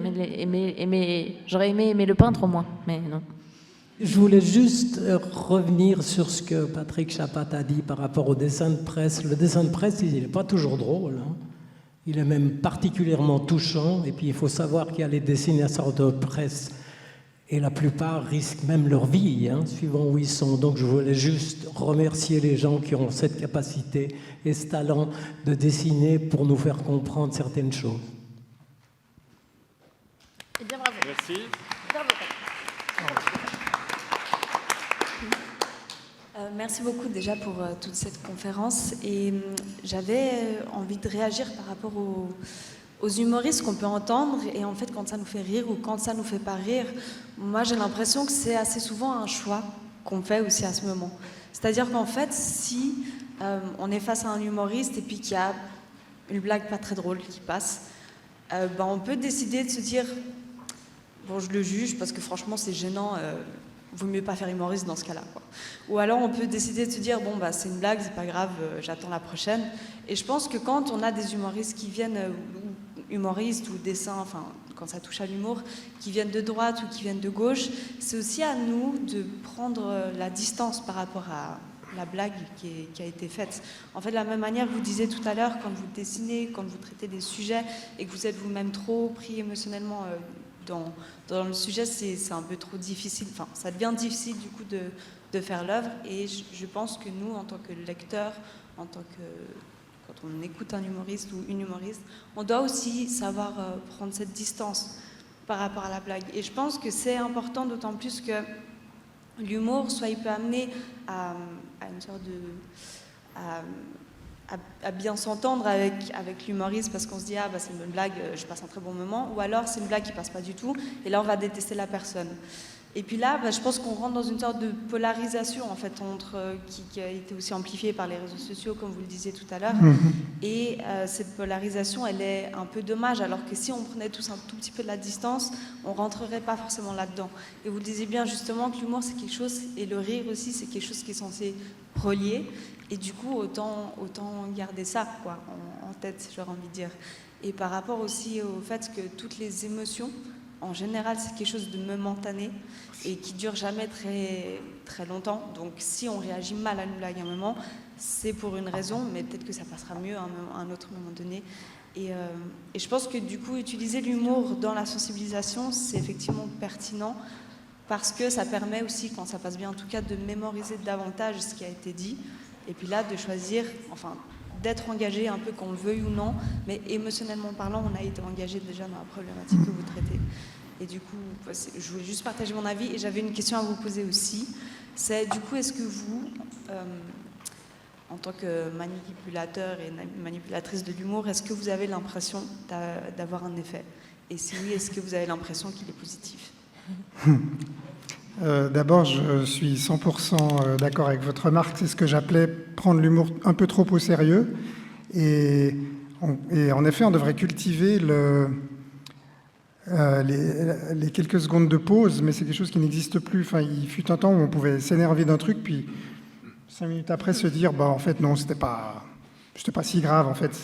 Speaker 5: aimé aimer le peintre au moins, mais non.
Speaker 11: Je voulais juste revenir sur ce que Patrick Chapat a dit par rapport au dessin de presse. Le dessin de presse, il n'est pas toujours drôle. Hein. Il est même particulièrement touchant. Et puis, il faut savoir qu'il y a les dessinateurs de presse. Et la plupart risquent même leur vie, hein, suivant où ils sont. Donc, je voulais juste remercier les gens qui ont cette capacité et ce talent de dessiner pour nous faire comprendre certaines choses.
Speaker 1: Eh bien, bravo.
Speaker 4: Merci.
Speaker 1: Bravo.
Speaker 12: Merci beaucoup déjà pour toute cette conférence et j'avais envie de réagir par rapport aux humoristes qu'on peut entendre et en fait quand ça nous fait rire ou quand ça nous fait pas rire, moi j'ai l'impression que c'est assez souvent un choix qu'on fait aussi à ce moment. C'est-à-dire qu'en fait si on est face à un humoriste et puis qu'il y a une blague pas très drôle qui passe, on peut décider de se dire bon je le juge parce que franchement c'est gênant. Vaut mieux pas faire humoriste dans ce cas-là, quoi. Ou alors on peut décider de se dire bon c'est une blague, c'est pas grave, j'attends la prochaine. Et je pense que quand on a des humoristes qui viennent, humoristes ou dessins, enfin quand ça touche à l'humour, qui viennent de droite ou qui viennent de gauche, c'est aussi à nous de prendre la distance par rapport à la blague qui a été faite. En fait, de la même manière que vous disiez tout à l'heure, quand vous dessinez, quand vous traitez des sujets et que vous êtes vous-même trop pris émotionnellement dans le sujet, c'est un peu trop difficile, enfin ça devient difficile du coup de faire l'œuvre et je pense que nous en tant que lecteurs, quand on écoute un humoriste ou une humoriste, on doit aussi savoir prendre cette distance par rapport à la blague et je pense que c'est important d'autant plus que l'humour, soit il peut amener à une sorte à bien s'entendre avec l'humoriste parce qu'on se dit c'est une bonne blague, je passe un très bon moment, ou alors c'est une blague qui passe pas du tout et là on va détester la personne. Et puis là, je pense qu'on rentre dans une sorte de polarisation en fait qui a été aussi amplifiée par les réseaux sociaux comme vous le disiez tout à l'heure. Et cette polarisation, elle est un peu dommage alors que si on prenait tous un tout petit peu de la distance, on rentrerait pas forcément là-dedans. Et vous le disiez bien justement que l'humour c'est quelque chose et le rire aussi c'est quelque chose qui est censé relier. Et du coup, autant garder ça quoi, en tête, j'aurais envie de dire. Et par rapport aussi au fait que toutes les émotions, en général, c'est quelque chose de momentané et qui dure jamais très, très longtemps. Donc, si on réagit mal à une blague à un moment, c'est pour une raison, mais peut-être que ça passera mieux à un autre moment donné. Et je pense que du coup, utiliser l'humour dans la sensibilisation, c'est effectivement pertinent parce que ça permet aussi, quand ça passe bien en tout cas, de mémoriser davantage ce qui a été dit. Et puis là, de choisir, enfin, d'être engagé un peu qu'on le veuille ou non, mais émotionnellement parlant, on a été engagé déjà dans la problématique que vous traitez. Et du coup, je voulais juste partager mon avis et j'avais une question à vous poser aussi. C'est du coup, est-ce que vous, en tant que manipulateur et manipulatrice de l'humour, est-ce que vous avez l'impression d'avoir un effet? Et si oui, est-ce que vous avez l'impression qu'il est positif?
Speaker 2: D'abord, je suis 100% d'accord avec votre remarque. C'est ce que j'appelais prendre l'humour un peu trop au sérieux. Et en effet, on devrait cultiver les quelques secondes de pause, mais c'est quelque chose qui n'existe plus. Enfin, il fut un temps où on pouvait s'énerver d'un truc, puis 5 minutes après se dire, bah en fait non, c'était pas si grave en fait,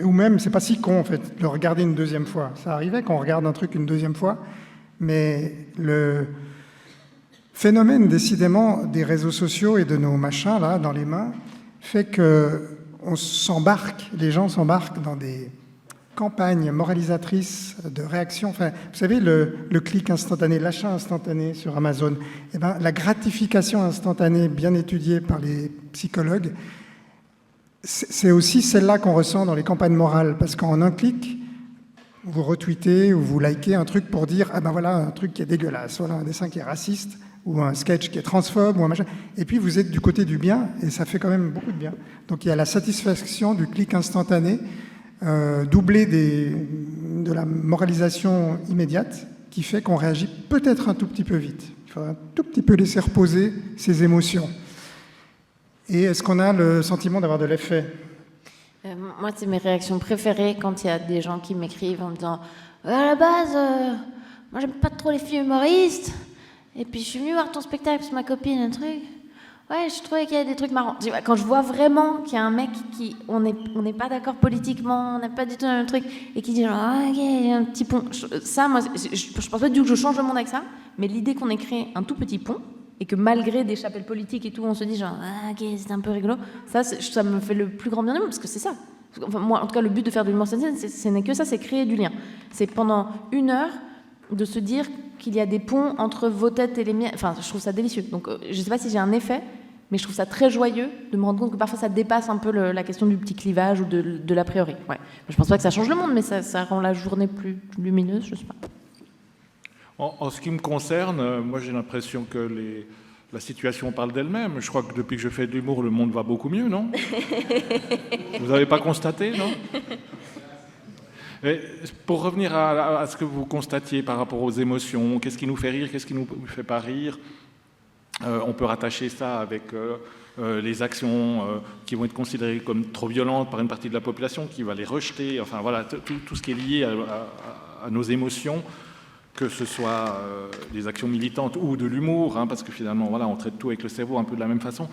Speaker 2: ou même c'est pas si con en fait, le regarder une deuxième fois. Ça arrivait qu'on regarde un truc une deuxième fois, mais le phénomène décidément des réseaux sociaux et de nos machins là dans les mains fait que les gens s'embarquent dans des campagnes moralisatrices de réaction. Enfin, vous savez, le clic instantané, l'achat instantané sur Amazon, eh ben, la gratification instantanée bien étudiée par les psychologues, c'est aussi celle-là qu'on ressent dans les campagnes morales, parce qu'en un clic, vous retweetez ou vous likez un truc pour dire « Ah ben voilà, un truc qui est dégueulasse, voilà un dessin qui est raciste, ou un sketch qui est transphobe, ou un machin. » Et puis vous êtes du côté du bien, et ça fait quand même beaucoup de bien. Donc il y a la satisfaction du clic instantané, doublé de la moralisation immédiate, qui fait qu'on réagit peut-être un tout petit peu vite. Il faut un tout petit peu laisser reposer ses émotions. Et est-ce qu'on a le sentiment d'avoir de l'effet?
Speaker 5: Moi, c'est mes réactions préférées quand il y a des gens qui m'écrivent en me disant « À la base, moi j'aime pas trop les films humoristes, et puis je suis venue voir ton spectacle parce que ma copine un truc. Ouais, je trouvais qu'il y a des trucs marrants. » Quand je vois vraiment qu'il y a un mec qui, on n'est pas d'accord politiquement, on n'a pas du tout le même truc, et qui dit genre, ah, ok, il y a un petit pont. Ça, moi, je pense pas du tout que je change le monde avec ça, mais l'idée qu'on ait créé un tout petit pont, et que malgré des chapelles politiques et tout, on se dit genre, ah, ok, c'est un peu rigolo, ça me fait le plus grand bien du monde, parce que c'est ça. Enfin, moi, en tout cas, le but de faire de l'humour scène, ce n'est que ça, c'est créer du lien. C'est pendant 1 heure de se dire qu'il y a des ponts entre vos têtes et les miennes. Enfin, je trouve ça délicieux. Donc, je ne sais pas si j'ai un effet, mais je trouve ça très joyeux de me rendre compte que parfois ça dépasse un peu la question du petit clivage ou de l'a priori. Ouais. Je ne pense pas que ça change le monde, mais ça rend la journée plus lumineuse, je ne sais pas.
Speaker 4: En ce qui me concerne, moi j'ai l'impression que la situation parle d'elle-même. Je crois que depuis que je fais de l'humour, le monde va beaucoup mieux, non? Vous n'avez pas constaté, non? Et pour revenir à ce que vous constatiez par rapport aux émotions, qu'est-ce qui nous fait rire, qu'est-ce qui ne nous fait pas rire, on peut rattacher ça avec les actions qui vont être considérées comme trop violentes par une partie de la population, qui va les rejeter, enfin voilà, tout ce qui est lié à nos émotions, que ce soit des actions militantes ou de l'humour, hein, parce que finalement, voilà, on traite tout avec le cerveau un peu de la même façon.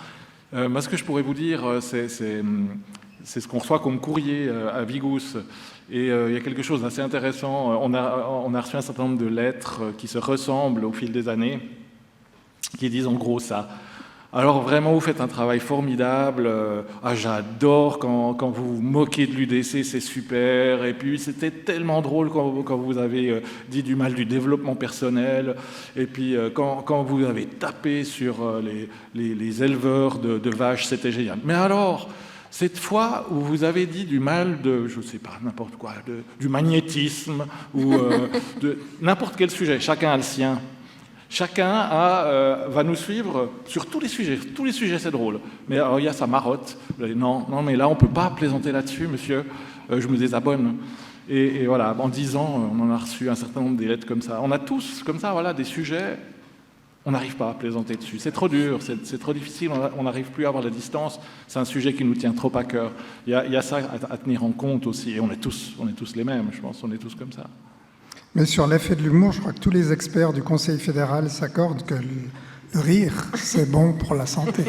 Speaker 4: Moi, ce que je pourrais vous dire, c'est ce qu'on reçoit comme courrier à Vigous. Et il y a quelque chose d'assez intéressant. On a reçu un certain nombre de lettres qui se ressemblent au fil des années, qui disent en gros ça. Alors vraiment, vous faites un travail formidable. J'adore quand vous vous moquez de l'UDC, c'est super. Et puis c'était tellement drôle quand vous avez dit du mal du développement personnel. Et puis quand vous avez tapé sur les éleveurs de vaches, c'était génial. Mais alors, cette fois où vous avez dit du mal de, je ne sais pas, n'importe quoi, du magnétisme ou de n'importe quel sujet, chacun a le sien. Chacun va nous suivre sur tous les sujets. Tous les sujets, c'est drôle. Mais alors, il y a sa marotte. Non, mais là, on ne peut pas plaisanter là-dessus, monsieur. Je me désabonne. Et voilà, en 10 ans, on en a reçu un certain nombre de lettres comme ça. On a tous, comme ça, voilà, des sujets. On n'arrive pas à plaisanter dessus. C'est trop dur, c'est trop difficile. On n'arrive plus à avoir la distance. C'est un sujet qui nous tient trop à cœur. Il y a ça à tenir en compte aussi. Et on est tous les mêmes, je pense. On est tous comme ça.
Speaker 2: Mais sur l'effet de l'humour, je crois que tous les experts du Conseil fédéral s'accordent que le rire, c'est bon pour la santé.